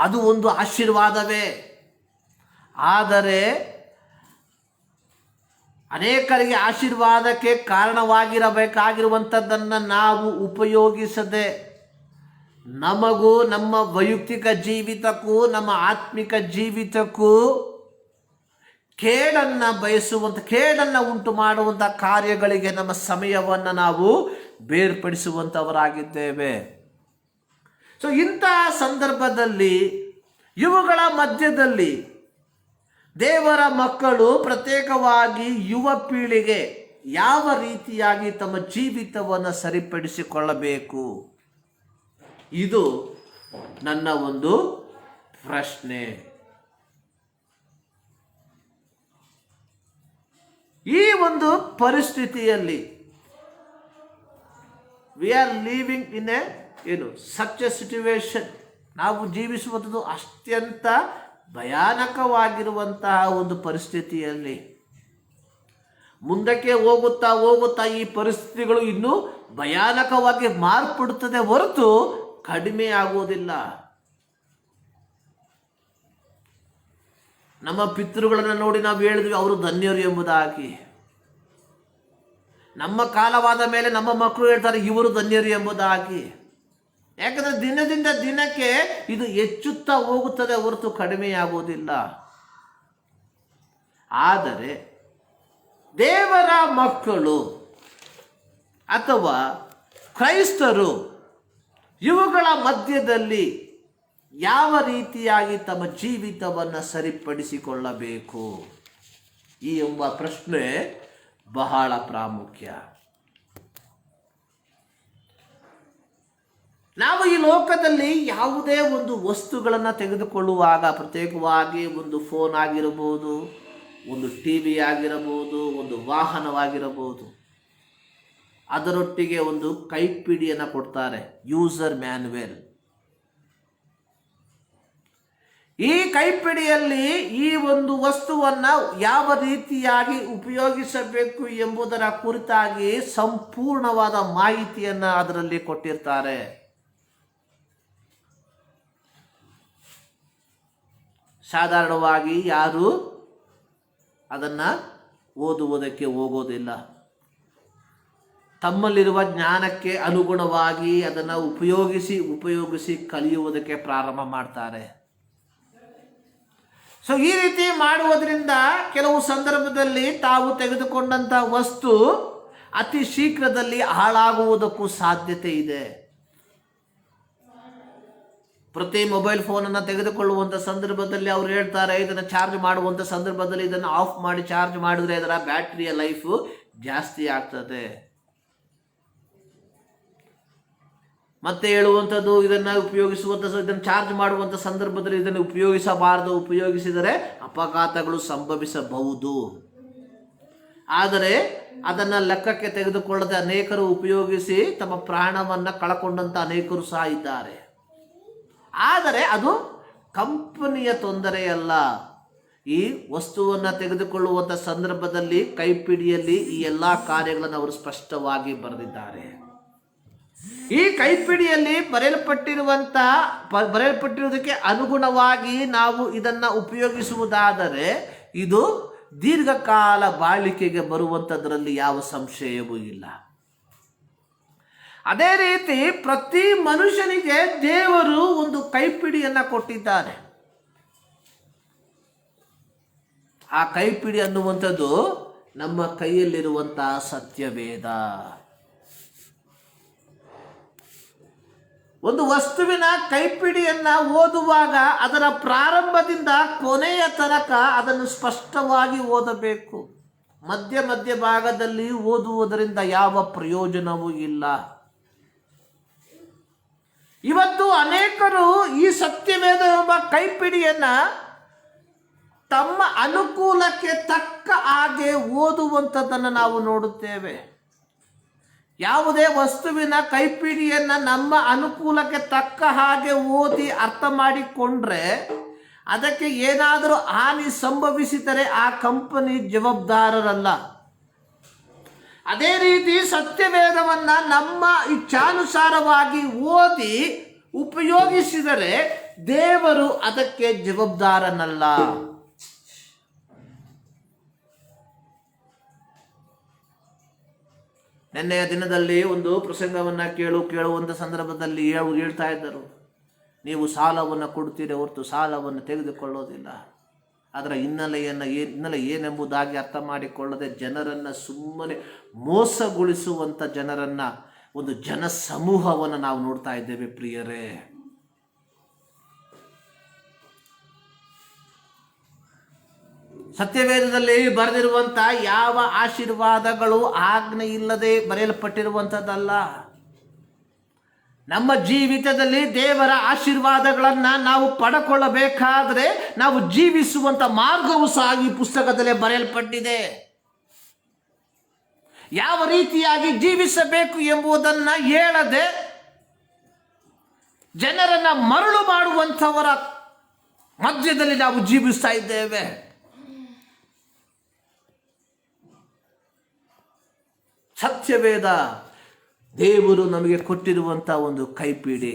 ಅದು ಒಂದು ಆಶೀರ್ವಾದವೇ. ಆದರೆ ಅನೇಕರಿಗೆ ಆಶೀರ್ವಾದಕ್ಕೆ ಕಾರಣವಾಗಿರಬೇಕಾಗಿರುವಂಥದ್ದನ್ನು ನಾವು ಉಪಯೋಗಿಸದೆ ನಮಗೂ, ನಮ್ಮ ವೈಯಕ್ತಿಕ ಜೀವಿತಕ್ಕೂ, ನಮ್ಮ ಆತ್ಮಿಕ ಜೀವಿತಕ್ಕೂ ಕೇಡನ್ನು ಉಂಟು ಮಾಡುವಂಥ ಕಾರ್ಯಗಳಿಗೆ ನಮ್ಮ ಸಮಯವನ್ನು ನಾವು ಬೇರ್ಪಡಿಸುವಂಥವರಾಗಿದ್ದೇವೆ. ಇಂತಹ ಸಂದರ್ಭದಲ್ಲಿ ಇವುಗಳ ಮಧ್ಯದಲ್ಲಿ ದೇವರ ಮಕ್ಕಳು ಪ್ರತ್ಯೇಕವಾಗಿ ಯುವ ಪೀಳಿಗೆ ಯಾವ ರೀತಿಯಾಗಿ ತಮ್ಮ ಜೀವಿತವನ್ನು ಸರಿಪಡಿಸಿಕೊಳ್ಳಬೇಕು, ಇದು ನನ್ನ ಒಂದು ಪ್ರಶ್ನೆ. ಈ ಒಂದು ಪರಿಸ್ಥಿತಿಯಲ್ಲಿ we are living in such A situation, ನಾವು ಜೀವಿಸುವುದು ಅತ್ಯಂತ ಭಯಾನಕವಾಗಿರುವಂತಹ ಒಂದು ಪರಿಸ್ಥಿತಿಯಲ್ಲಿ ಮುಂದಕ್ಕೆ ಹೋಗುತ್ತಾ ಹೋಗುತ್ತಾ ಈ ಪರಿಸ್ಥಿತಿಗಳು ಇನ್ನೂ ಭಯಾನಕವಾಗಿ ಮಾರ್ಪಡುತ್ತದೆ ಹೊರತು ಕಡಿಮೆ ಆಗುವುದಿಲ್ಲ. ನಮ್ಮ ಪಿತೃಗಳನ್ನು ನೋಡಿ ನಾವು ಹೇಳಿದ್ವಿ ಅವರು ಧನ್ಯರು ಎಂಬುದಾಗಿ. ನಮ್ಮ ಕಾಲವಾದ ಮೇಲೆ ನಮ್ಮ ಮಕ್ಕಳು ಹೇಳ್ತಾರೆ ಇವರು ಧನ್ಯರು ಎಂಬುದಾಗಿ. ಯಾಕಂದರೆ ದಿನದಿಂದ ದಿನಕ್ಕೆ ಇದು ಹೆಚ್ಚುತ್ತಾ ಹೋಗುತ್ತದೆ ಹೊರತು ಕಡಿಮೆಯಾಗುವುದಿಲ್ಲ. ಆದರೆ ದೇವರ ಮಕ್ಕಳು ಅಥವಾ ಕ್ರೈಸ್ತರು ಇವುಗಳ ಮಧ್ಯದಲ್ಲಿ ಯಾವ ರೀತಿಯಾಗಿ ತಮ್ಮ ಜೀವಿತವನ್ನು ಸರಿಪಡಿಸಿಕೊಳ್ಳಬೇಕು ಈ ಎಂಬ ಪ್ರಶ್ನೆ ಬಹಳ ಪ್ರಾಮುಖ್ಯ. ನಾವು ಈ ಲೋಕದಲ್ಲಿ ಯಾವುದೇ ಒಂದು ವಸ್ತುಗಳನ್ನು ತೆಗೆದುಕೊಳ್ಳುವಾಗ, ಪ್ರತ್ಯೇಕವಾಗಿ ಒಂದು ಫೋನ್ ಆಗಿರಬಹುದು, ಒಂದು ಟಿವಿ ಆಗಿರಬಹುದು, ಒಂದು ವಾಹನವಾಗಿರಬಹುದು, ಅದರೊಟ್ಟಿಗೆ ಒಂದು ಕೈಪಿಡಿಯನ್ನು ಕೊಡ್ತಾರೆ, ಯೂಸರ್ ಮ್ಯಾನ್ಯುವಲ್. ಈ ಕೈಪಿಡಿಯಲ್ಲಿ ಈ ಒಂದು ವಸ್ತುವನ್ನು ಯಾವ ರೀತಿಯಾಗಿ ಉಪಯೋಗಿಸಬೇಕು ಎಂಬುದರ ಕುರಿತಾಗಿ ಸಂಪೂರ್ಣವಾದ ಮಾಹಿತಿಯನ್ನು ಅದರಲ್ಲಿ ಕೊಟ್ಟಿರ್ತಾರೆ. ಸಾಧಾರಣವಾಗಿ ಯಾರು ಅದನ್ನು ಓದುವುದಕ್ಕೆ ಹೋಗೋದಿಲ್ಲ. ತಮ್ಮಲ್ಲಿರುವ ಜ್ಞಾನಕ್ಕೆ ಅನುಗುಣವಾಗಿ ಅದನ್ನು ಉಪಯೋಗಿಸಿ ಕಲಿಯುವುದಕ್ಕೆ ಪ್ರಾರಂಭ ಮಾಡ್ತಾರೆ. ಸೊ ಈ ರೀತಿ ಮಾಡುವುದರಿಂದ ಕೆಲವು ಸಂದರ್ಭದಲ್ಲಿ ತಾವು ತೆಗೆದುಕೊಂಡಂಥ ವಸ್ತು ಅತಿ ಶೀಘ್ರದಲ್ಲಿ ಹಾಳಾಗುವುದಕ್ಕೂ ಸಾಧ್ಯತೆ ಇದೆ. ಪ್ರತಿ ಮೊಬೈಲ್ ಫೋನನ್ನು ತೆಗೆದುಕೊಳ್ಳುವಂಥ ಸಂದರ್ಭದಲ್ಲಿ ಅವರು ಹೇಳ್ತಾರೆ, ಇದನ್ನು ಚಾರ್ಜ್ ಮಾಡುವಂಥ ಸಂದರ್ಭದಲ್ಲಿ ಇದನ್ನು ಆಫ್ ಮಾಡಿ ಚಾರ್ಜ್ ಮಾಡಿದ್ರೆ ಇದರ ಬ್ಯಾಟ್ರಿಯ ಲೈಫು ಜಾಸ್ತಿ ಆಗ್ತದೆ. ಮತ್ತೆ ಹೇಳುವಂಥದ್ದು, ಇದನ್ನು ಇದನ್ನು ಚಾರ್ಜ್ ಮಾಡುವಂಥ ಸಂದರ್ಭದಲ್ಲಿ ಇದನ್ನು ಉಪಯೋಗಿಸಬಾರದು, ಉಪಯೋಗಿಸಿದರೆ ಅಪಘಾತಗಳು ಸಂಭವಿಸಬಹುದು. ಆದರೆ ಅದನ್ನು ಲೆಕ್ಕಕ್ಕೆ ತೆಗೆದುಕೊಳ್ಳದೆ ಅನೇಕರು ಉಪಯೋಗಿಸಿ ತಮ್ಮ ಪ್ರಾಣವನ್ನು ಕಳಕೊಂಡಂಥ ಅನೇಕರು ಸಹ ಇದ್ದಾರೆ. ಆದರೆ ಅದು ಕಂಪನಿಯ ತೊಂದರೆಯಲ್ಲ. ಈ ವಸ್ತುವನ್ನು ತೆಗೆದುಕೊಳ್ಳುವಂಥ ಸಂದರ್ಭದಲ್ಲಿ ಕೈಪಿಡಿಯಲ್ಲಿ ಈ ಎಲ್ಲ ಕಾರ್ಯಗಳನ್ನು ಅವರು ಸ್ಪಷ್ಟವಾಗಿ ಬರೆದಿದ್ದಾರೆ. ಈ ಕೈಪಿಡಿಯಲ್ಲಿ ಬರೆಯಲ್ಪಟ್ಟಿರುವುದಕ್ಕೆ ಅನುಗುಣವಾಗಿ ನಾವು ಇದನ್ನು ಉಪಯೋಗಿಸುವುದಾದರೆ ಇದು ದೀರ್ಘಕಾಲ ಬಾಳಿಕೆಗೆ ಬರುವಂಥದ್ರಲ್ಲಿ ಯಾವ ಸಂಶಯವೂ ಇಲ್ಲ. ಅದೇ ರೀತಿ ಪ್ರತಿ ಮನುಷ್ಯನಿಗೆ ದೇವರು ಒಂದು ಕೈಪಿಡಿಯನ್ನು ಕೊಟ್ಟಿದ್ದಾನೆ. ಆ ಕೈಪಿಡಿ ಅನ್ನುವಂಥದ್ದು ನಮ್ಮ ಕೈಯಲ್ಲಿರುವಂತಹ ಸತ್ಯವೇದ. ಒಂದು ವಸ್ತುವಿನ ಕೈಪಿಡಿಯನ್ನು ಓದುವಾಗ ಅದರ ಪ್ರಾರಂಭದಿಂದ ಕೊನೆಯ ತನಕ ಅದನ್ನು ಸ್ಪಷ್ಟವಾಗಿ ಓದಬೇಕು. ಮಧ್ಯ ಭಾಗದಲ್ಲಿ ಓದುವುದರಿಂದ ಯಾವ ಪ್ರಯೋಜನವೂ ಇಲ್ಲ. ಇವತ್ತು ಅನೇಕರು ಈ ಸತ್ಯವೇದ ಎಂಬ ಕೈಪಿಡಿಯನ್ನು ತಮ್ಮ ಅನುಕೂಲಕ್ಕೆ ತಕ್ಕ ಹಾಗೆ ಓದುವಂಥದ್ದನ್ನು ನಾವು ನೋಡುತ್ತೇವೆ. ಯಾವುದೇ ವಸ್ತುವಿನ ಕೈಪಿಡಿಯನ್ನು ನಮ್ಮ ಅನುಕೂಲಕ್ಕೆ ತಕ್ಕ ಹಾಗೆ ಓದಿ ಅರ್ಥ ಮಾಡಿಕೊಂಡ್ರೆ ಅದಕ್ಕೆ ಏನಾದರೂ ಹಾನಿ ಸಂಭವಿಸಿದರೆ ಆ ಕಂಪನಿ ಜವಾಬ್ದಾರರಲ್ಲ. ಅದೇ ರೀತಿ ಸತ್ಯವೇದವನ್ನು ನಮ್ಮ ಇಚ್ಛಾನುಸಾರವಾಗಿ ಓದಿ ಉಪಯೋಗಿಸಿದರೆ ದೇವರು ಅದಕ್ಕೆ ಜವಾಬ್ದಾರನಲ್ಲ. ನಿನ್ನೆಯ ದಿನದಲ್ಲಿ ಒಂದು ಪ್ರಸಂಗವನ್ನು ಕೇಳುವಂಥ ಸಂದರ್ಭದಲ್ಲಿ ಹೇಳ್ತಾ ಇದ್ದರು, ನೀವು ಸಾಲವನ್ನು ಕೊಡ್ತೀರಿ ಹೊರತು ಸಾಲವನ್ನು ತೆಗೆದುಕೊಳ್ಳೋದಿಲ್ಲ. ಅದರ ಹಿನ್ನೆಲೆ ಏನೆಂಬುದಾಗಿ ಅರ್ಥ ಮಾಡಿಕೊಳ್ಳದೆ ಜನರನ್ನು ಸುಮ್ಮನೆ ಮೋಸಗೊಳಿಸುವಂಥ ಜನರನ್ನು, ಒಂದು ಜನ ಸಮೂಹವನ್ನು ನಾವು ನೋಡ್ತಾ ಇದ್ದೇವೆ ಪ್ರಿಯರೇ. ಸತ್ಯವೇದದಲ್ಲಿ ಬರೆದಿರುವಂಥ ಯಾವ ಆಶೀರ್ವಾದಗಳು ಆಜ್ಞೆ ಇಲ್ಲದೆ ಬರೆಯಲ್ಪಟ್ಟಿರುವಂಥದ್ದಲ್ಲ. ನಮ್ಮ ಜೀವಿತದಲ್ಲಿ ದೇವರ ಆಶೀರ್ವಾದಗಳನ್ನು ನಾವು ಪಡ್ಕೊಳ್ಳಬೇಕಾದರೆ ನಾವು ಜೀವಿಸುವಂಥ ಮಾರ್ಗವು ಸಹ ಈ ಪುಸ್ತಕದಲ್ಲೇ ಬರೆಯಲ್ಪಟ್ಟಿದೆ. ಯಾವ ರೀತಿಯಾಗಿ ಜೀವಿಸಬೇಕು ಎಂಬುದನ್ನು ಹೇಳದೆ ಜನರನ್ನು ಮರಳು ಮಾಡುವಂಥವರ ಮಧ್ಯದಲ್ಲಿ ನಾವು ಜೀವಿಸ್ತಾ ಇದ್ದೇವೆ. ಸತ್ಯವೇದ ದೇವರು ನಮಗೆ ಕೊಟ್ಟಿರುವಂಥ ಒಂದು ಕೈಪಿಡಿ.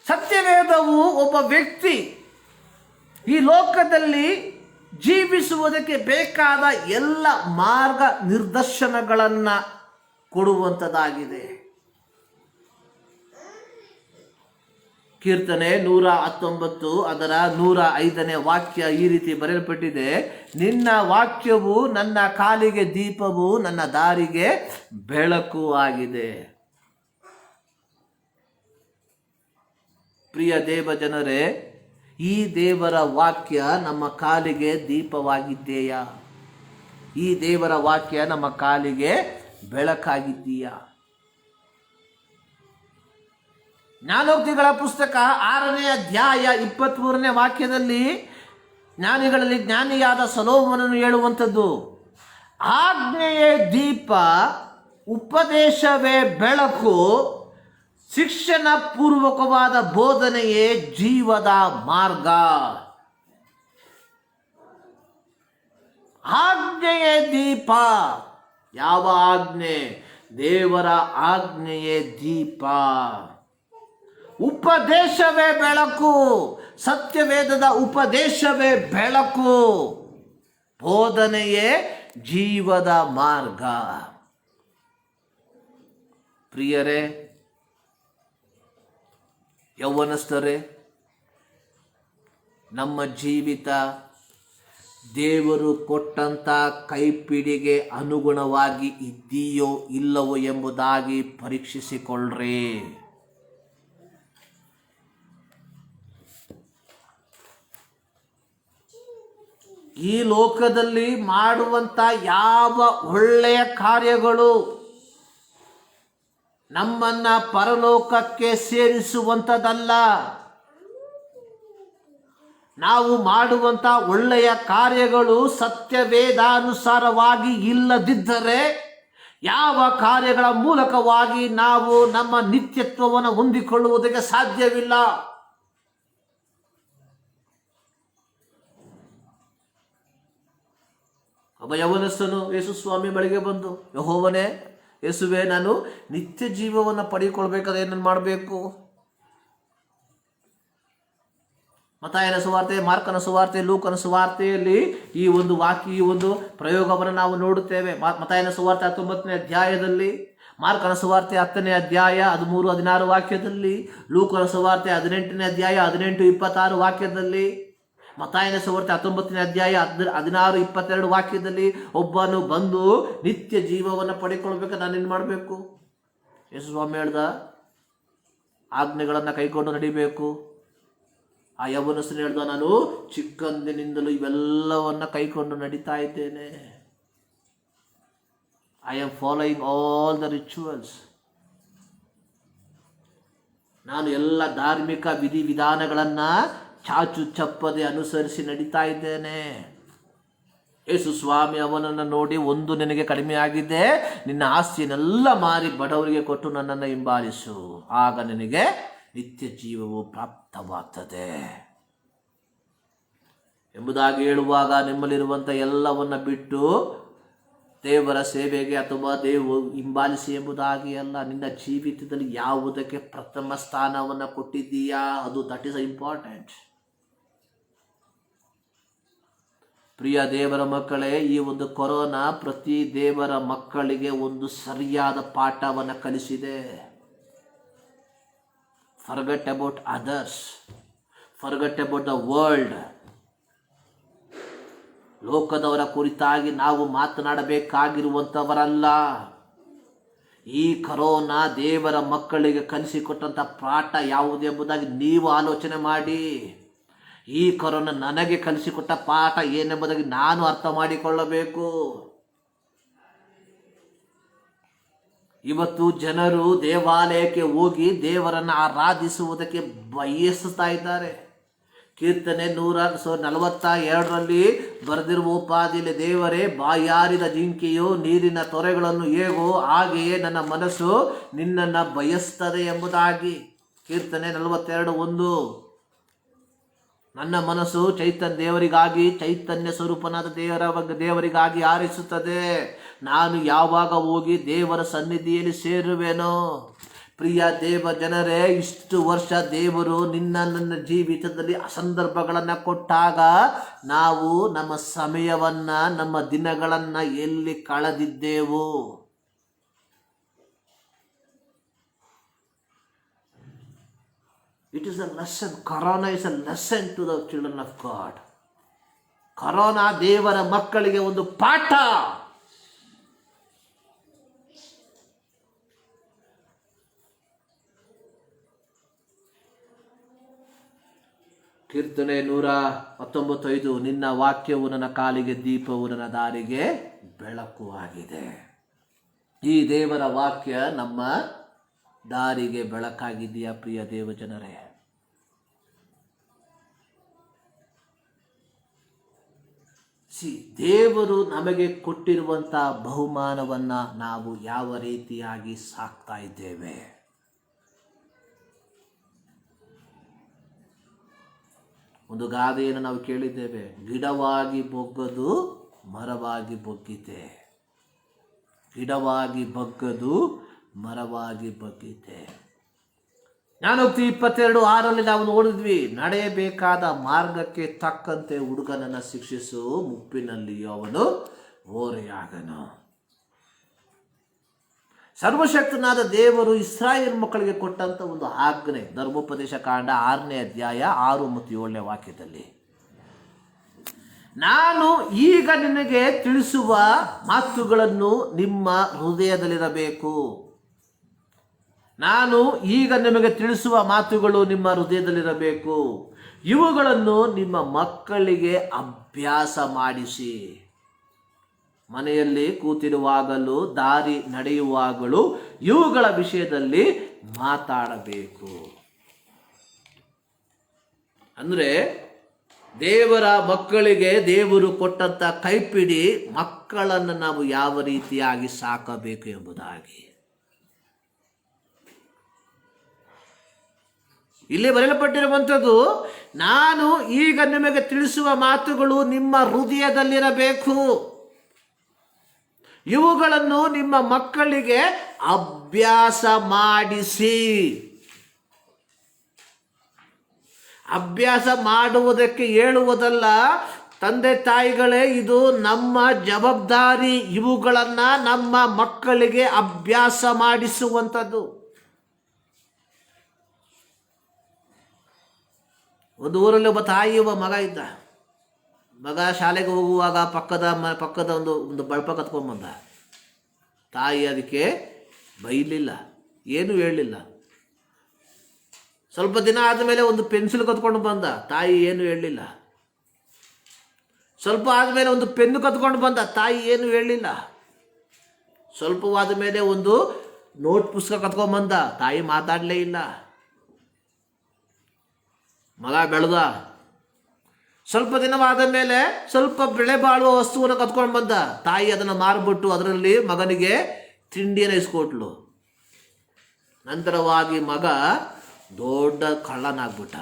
ಸತ್ಯವೇದವು ಒಬ್ಬ ವ್ಯಕ್ತಿ ಈ ಲೋಕದಲ್ಲಿ ಜೀವಿಸುವುದಕ್ಕೆ ಬೇಕಾದ ಎಲ್ಲ ಮಾರ್ಗ ನಿರ್ದೇಶನಗಳನ್ನು ಕೊಡುವಂಥದ್ದಾಗಿದೆ. ಕೀರ್ತನೆ 119 ಅದರ 105ನೇ ವಾಕ್ಯ ಈ ರೀತಿ ಬರೆಯಲ್ಪಟ್ಟಿದೆ, ನಿನ್ನ ವಾಕ್ಯವು ನನ್ನ ಕಾಲಿಗೆ ದೀಪವು ನನ್ನ ದಾರಿಗೆ ಬೆಳಕು ಆಗಿದೆ. ಪ್ರಿಯ ದೇವ ಜನರೇ, ಈ ದೇವರ ವಾಕ್ಯ ನಮ್ಮ ಕಾಲಿಗೆ ದೀಪವಾಗಿದೆಯಾ? ಈ ದೇವರ ವಾಕ್ಯ ನಮ್ಮ ಕಾಲಿಗೆ ಬೆಳಕಾಗಿದೆಯಾ? ಜ್ಞಾನೋಕ್ತಿಗಳ ಪುಸ್ತಕ 6ನೇ ಅಧ್ಯಾಯ 23ನೇ ವಾಕ್ಯದಲ್ಲಿ ಜ್ಞಾನಿಗಳಲ್ಲಿ ಜ್ಞಾನಿಯಾದ ಸೊಲೊಮೋನನು ಹೇಳುವಂಥದ್ದು, ಆಜ್ಞೆಯೇ ದೀಪ, ಉಪದೇಶವೇ ಬೆಳಕು, ಶಿಕ್ಷಣ ಪೂರ್ವಕವಾದ ಬೋಧನೆಯೇ ಜೀವದ ಮಾರ್ಗ. ಆಜ್ಞೆಯೇ ದೀಪ. ಯಾವ ಆಜ್ಞೆ? ದೇವರ ಆಜ್ಞೆಯೇ ದೀಪ. ಉಪದೇಶವೇ ಬೆಳಕು. ಸತ್ಯವೇದದ ಉಪದೇಶವೇ ಬೆಳಕು. ಬೋಧನೆಯೇ ಜೀವದ ಮಾರ್ಗ. ಪ್ರಿಯರೇ, ಯೌವನಸ್ಥರೇ, ನಮ್ಮ ಜೀವಿತ ದೇವರು ಕೊಟ್ಟಂಥ ಕೈಪಿಡಿಗೆ ಅನುಗುಣವಾಗಿ ಇದ್ದೀಯೋ ಇಲ್ಲವೋ ಎಂಬುದಾಗಿ ಪರೀಕ್ಷಿಸಿಕೊಳ್ಳ್ರಿ. ಈ ಲೋಕದಲ್ಲಿ ಮಾಡುವಂಥ ಯಾವ ಒಳ್ಳೆಯ ಕಾರ್ಯಗಳು ನಮ್ಮನ್ನ ಪರಲೋಕಕ್ಕೆ ಸೇರಿಸುವಂಥದ್ದಲ್ಲ. ನಾವು ಮಾಡುವಂಥ ಒಳ್ಳೆಯ ಕಾರ್ಯಗಳು ಸತ್ಯವೇದಾನುಸಾರವಾಗಿ ಇಲ್ಲದಿದ್ದರೆ ಯಾವ ಕಾರ್ಯಗಳ ಮೂಲಕವಾಗಿ ನಾವು ನಮ್ಮ ನಿತ್ಯತ್ವವನ್ನು ಹೊಂದಿಕೊಳ್ಳುವುದಕ್ಕೆ ಸಾಧ್ಯವಿಲ್ಲ. ಒಬ್ಬ ಯೌವನಸ್ಥನು ಯೇಸು ಸ್ವಾಮಿ ಬಳಿಗೆ ಬಂದು, ಯೆಹೋವನೇ, ಯೇಸುವೆ, ನಾನು ನಿತ್ಯ ಜೀವವನ್ನು ಪಡೆದುಕೊಳ್ಬೇಕಾದ್ರೆ ಏನನ್ನು ಮಾಡಬೇಕು? ಮತ್ತಾಯನ ಸುವಾರ್ತೆ, ಮಾರ್ಕನ ಸುವಾರ್ತೆ, ಲೂಕನ ಸುವಾರ್ತೆಯಲ್ಲಿ ಈ ಒಂದು ಪ್ರಯೋಗವನ್ನು ನಾವು ನೋಡುತ್ತೇವೆ. ಮತ್ತಾಯನ ಸುವಾರ್ತೆ 19ನೇ ಅಧ್ಯಾಯದಲ್ಲಿ, ಮಾರ್ಕನ ಸುವಾರ್ತೆ 10ನೇ ಅಧ್ಯಾಯ 13-16 ವಾಕ್ಯದಲ್ಲಿ, ಲೂಕನ ಸುವಾರ್ತೆ 18ನೇ ಅಧ್ಯಾಯ 18-26 ವಾಕ್ಯದಲ್ಲಿ, ಮತ್ತಾಯನ ಸುವಾರ್ತೆ 19ನೇ ಅಧ್ಯಾಯ 16-22 ವಾಕ್ಯದಲ್ಲಿ ಒಬ್ಬನು ಬಂದು ನಿತ್ಯ ಜೀವವನ್ನು ಪಡೆದುಕೊಳ್ಬೇಕು, ನಾನೇನು ಮಾಡಬೇಕು? ಯೇಸು ಸ್ವಾಮಿ ಹೇಳ್ದ, ಆಜ್ಞೆಗಳನ್ನು ಕೈಕೊಂಡು ನಡಿಬೇಕು. ಆ ಯೌವನಸ್ಥನು ಹೇಳ್ದ, ನಾನು ಚಿಕ್ಕಂದಿನಿಂದಲೂ ಇವೆಲ್ಲವನ್ನ ಕೈಕೊಂಡು ನಡೀತಾ ಇದ್ದೇನೆ. I am following all the rituals. ನಾನು ಎಲ್ಲ ಧಾರ್ಮಿಕ ವಿಧಿವಿಧಾನಗಳನ್ನು ಚಾಚು ಚಪ್ಪದೆ ಅನುಸರಿಸಿ ನಡೀತಾ ಇದ್ದೇನೆ. ಯೇಸು ಸ್ವಾಮಿ ಅವನನ್ನು ನೋಡಿ, ಒಂದು ನಿನಗೆ ಕಡಿಮೆ ಆಗಿದೆ, ನಿನ್ನ ಆಸ್ತಿಯನ್ನೆಲ್ಲ ಮಾರಿ ಬಡವರಿಗೆ ಕೊಟ್ಟು ನನ್ನನ್ನು ಹಿಂಬಾಲಿಸು, ಆಗ ನಿನಗೆ ನಿತ್ಯ ಜೀವವು ಪ್ರಾಪ್ತವಾಗ್ತದೆ ಎಂಬುದಾಗಿ ಹೇಳುವಾಗ, ನಿಮ್ಮಲ್ಲಿರುವಂಥ ಎಲ್ಲವನ್ನ ಬಿಟ್ಟು ದೇವರ ಸೇವೆಗೆ ಅಥವಾ ಹಿಂಬಾಲಿಸಿ ಎಂಬುದಾಗಿ ಅಲ್ಲ, ನಿನ್ನ ಜೀವಿತದಲ್ಲಿ ಯಾವುದಕ್ಕೆ ಪ್ರಥಮ ಸ್ಥಾನವನ್ನು ಕೊಟ್ಟಿದ್ದೀಯಾ, ದಟ್ ಈಸ್ ಇಂಪಾರ್ಟೆಂಟ್. ಪ್ರಿಯ ದೇವರ ಮಕ್ಕಳೇ, ಈ ಒಂದು ಕೊರೋನಾ ಪ್ರತಿ ದೇವರ ಮಕ್ಕಳಿಗೆ ಒಂದು ಸರಿಯಾದ ಪಾಠವನ್ನು ಕಲಿಸಿದೆ. Forget about others, forget about the world. ಲೋಕದವರ ಕುರಿತಾಗಿ ನಾವು ಮಾತನಾಡಬೇಕಾಗಿರುವಂಥವರಲ್ಲ. ಈ ಕರೋನಾ ದೇವರ ಮಕ್ಕಳಿಗೆ ಕಲಿಸಿಕೊಟ್ಟಂಥ ಪಾಠ ಯಾವುದೆಂಬುದಾಗಿ ನೀವು ಆಲೋಚನೆ ಮಾಡಿ. ಈ ಕರೋನಾ ನನಗೆ ಕಲಿಸಿಕೊಟ್ಟ ಪಾಠ ಏನೆಂಬುದಾಗಿ ನಾನು ಅರ್ಥ ಮಾಡಿಕೊಳ್ಳಬೇಕು. ಇವತ್ತು ಜನರು ದೇವಾಲಯಕ್ಕೆ ಹೋಗಿ ದೇವರನ್ನು ಆರಾಧಿಸುವುದಕ್ಕೆ ಬಯಸುತ್ತಾ ಇದ್ದಾರೆ. ಕೀರ್ತನೆ 142ರಲ್ಲಿ ಬರೆದಿರುವ ಉಪಾದಿಯಲ್ಲಿ, ದೇವರೇ, ಬಾಯಾರಿದ ಜಿಂಕೆಯು ನೀರಿನ ತೊರೆಗಳನ್ನು ಹೇಗೋ ಹಾಗೆಯೇ ನನ್ನ ಮನಸ್ಸು ನಿನ್ನನ್ನು ಬಯಸ್ತದೆ ಎಂಬುದಾಗಿ. ಕೀರ್ತನೆ 42:1. ನನ್ನ ಮನಸ್ಸು ಚೈತನ್ಯ ಸ್ವರೂಪನಾದ ದೇವರಿಗಾಗಿ ಹಾರೈಸುತ್ತದೆ. ನಾನು ಯಾವಾಗ ಹೋಗಿ ದೇವರ ಸನ್ನಿಧಿಯಲ್ಲಿ ಸೇರುವೆನೋ? ಪ್ರಿಯ ದೇವ ಜನರೇ, ಇಷ್ಟು ವರ್ಷ ದೇವರು ನನ್ನ ಜೀವಿತದಲ್ಲಿ ಸಂದರ್ಭಗಳನ್ನು ಕೊಟ್ಟಾಗ ನಾವು ನಮ್ಮ ಸಮಯವನ್ನು, ನಮ್ಮ ದಿನಗಳನ್ನು ಎಲ್ಲಿ ಕಳೆದಿದ್ದೆವು? It is a lesson. Corona is a lesson to the children of God. Corona ದೇವರ ಮಕ್ಕಳಿಗೆ ಒಂದು ಪಾಠ. ಕೀರ್ತನೆ 119:5, ನಿನ್ನ ವಾಕ್ಯವು ನನ್ನ ಕಾಲಿಗೆ ದೀಪವು, ನನ್ನ ದಾರಿಗೆ ಬೆಳಕು ಆಗಿದೆ. ಈ ದೇವರ ವಾಕ್ಯ ನಮ್ಮ ದಾರಿಗೆ ಬೆಳಕಾಗಿದೆಯಾ ಪ್ರಿಯ ದೇವ ಜನರೇ? ದೇವರು ನಮಗೆ ಕೊಟ್ಟಿರುವಂಥ ಬಹುಮಾನವನ್ನು ನಾವು ಯಾವ ರೀತಿಯಾಗಿ ಸಾಕ್ತಾ ಇದ್ದೇವೆ? ಒಂದು ಗಾದೆಯನ್ನು ನಾವು ಕೇಳಿದ್ದೇವೆ, ಗಿಡವಾಗಿ ಬೊಗ್ಗದು ಮರವಾಗಿ ಬೊಗ್ಗಿದೆ. ಗಿಡವಾಗಿ ಬಗ್ಗದು ಮರವಾಗಿ ಬಗ್ಗಿದೆ. ಜ್ಞಾನೋಕ್ತಿ 22:6 ನಾವು ನೋಡಿದ್ವಿ, ನಡೆಯಬೇಕಾದ ಮಾರ್ಗಕ್ಕೆ ತಕ್ಕಂತೆ ಹುಡುಗನನ್ನು ಶಿಕ್ಷಿಸು, ಮುಪ್ಪಿನಲ್ಲಿಯೂ ಅವನು ಓರೆಯಾಗನು. ಸರ್ವಶಕ್ತನಾದ ದೇವರು ಇಸ್ರಾಯೇಲ್ ಮಕ್ಕಳಿಗೆ ಕೊಟ್ಟಂಥ ಒಂದು ಆಜ್ಞೆ, ಧರ್ಮೋಪದೇಶ ಕಾಂಡ 6ನೇ ಅಧ್ಯಾಯ 6 ಮತ್ತು 7ನೇ ವಾಕ್ಯದಲ್ಲಿ, ನಾನು ಈಗ ನಿನಗೆ ತಿಳಿಸುವ ಮಾತುಗಳನ್ನು ನಿಮ್ಮ ಹೃದಯದಲ್ಲಿರಬೇಕು. ನಾನು ಈಗ ನಿಮಗೆ ತಿಳಿಸುವ ಮಾತುಗಳು ನಿಮ್ಮ ಹೃದಯದಲ್ಲಿರಬೇಕು. ಇವುಗಳನ್ನು ನಿಮ್ಮ ಮಕ್ಕಳಿಗೆ ಅಭ್ಯಾಸ ಮಾಡಿಸಿ. ಮನೆಯಲ್ಲಿ ಕೂತಿರುವಾಗಲೂ ದಾರಿ ನಡೆಯುವಾಗಲೂ ಇವುಗಳ ವಿಷಯದಲ್ಲಿ ಮಾತಾಡಬೇಕು. ಅಂದರೆ ದೇವರ ಮಕ್ಕಳಿಗೆ ದೇವರು ಕೊಟ್ಟಂಥ ಕೈಪಿಡಿ ಮಕ್ಕಳನ್ನು ನಾವು ಯಾವ ರೀತಿಯಾಗಿ ಸಾಕಬೇಕು ಎಂಬುದಾಗಿ. ಇಲ್ಲಿ ಬರೆಯಲ್ಪಟ್ಟಿರುವಂಥದ್ದು, ನಾನು ಈಗ ನಿಮಗೆ ತಿಳಿಸುವ ಮಾತುಗಳು ನಿಮ್ಮ ಹೃದಯದಲ್ಲಿರಬೇಕು. ಇವುಗಳನ್ನು ನಿಮ್ಮ ಮಕ್ಕಳಿಗೆ ಅಭ್ಯಾಸ ಮಾಡಿಸಿ. ಅಭ್ಯಾಸ ಮಾಡುವುದಕ್ಕೆ ಹೇಳುವುದಲ್ಲ ತಂದೆ ತಾಯಿಗಳೇ, ಇದು ನಮ್ಮ ಜವಾಬ್ದಾರಿ. ಇವುಗಳನ್ನು ನಮ್ಮ ಮಕ್ಕಳಿಗೆ ಅಭ್ಯಾಸ ಮಾಡಿಸುವಂಥದ್ದು. ಒಂದು ಊರಲ್ಲಿ ಒಬ್ಬ ತಾಯಿ ಒಬ್ಬ ಮಗ ಇದ್ದ. ಮಗ ಶಾಲೆಗೆ ಹೋಗುವಾಗ ಪಕ್ಕದ ಒಂದು ಬಳಪ ಕತ್ಕೊಂಡ್ಬಂದ. ತಾಯಿ ಅದಕ್ಕೆ ಬೈಲಿಲ್ಲ, ಏನೂ ಹೇಳಲಿಲ್ಲ. ಸ್ವಲ್ಪ ದಿನ ಆದಮೇಲೆ ಒಂದು ಪೆನ್ಸಿಲ್ ಕತ್ಕೊಂಡು ಬಂದ. ತಾಯಿ ಏನು ಹೇಳಲಿಲ್ಲ. ಸ್ವಲ್ಪ ಆದಮೇಲೆ ಒಂದು ಪೆನ್ನು ಕತ್ಕೊಂಡು ಬಂದ. ತಾಯಿ ಏನು ಹೇಳಲಿಲ್ಲ. ಸ್ವಲ್ಪವಾದ ಮೇಲೆ ಒಂದು ನೋಟ್ ಪುಸ್ತಕ ಕತ್ಕೊಂಡ್ಬಂದ. ತಾಯಿ ಮಾತಾಡಲೇ ಇಲ್ಲ. ಮಗ ಬೆಳೆದ. ಸ್ವಲ್ಪ ದಿನವಾದ ಮೇಲೆ ಸ್ವಲ್ಪ ಬೆಳೆ ಬಾಳುವ ವಸ್ತುವನ್ನು ಕತ್ಕೊಂಡು ಬಂದ. ತಾಯಿ ಅದನ್ನು ಮಾರಿಬಿಟ್ಟು ಅದರಲ್ಲಿ ಮಗನಿಗೆ ತಿಂಡಿಯನ್ನು ಇಸ್ಕೊಟ್ಲು. ನಂತರವಾಗಿ ಮಗ ದೊಡ್ಡ ಕಳ್ಳನಾಗ್ಬಿಟ್ಟ.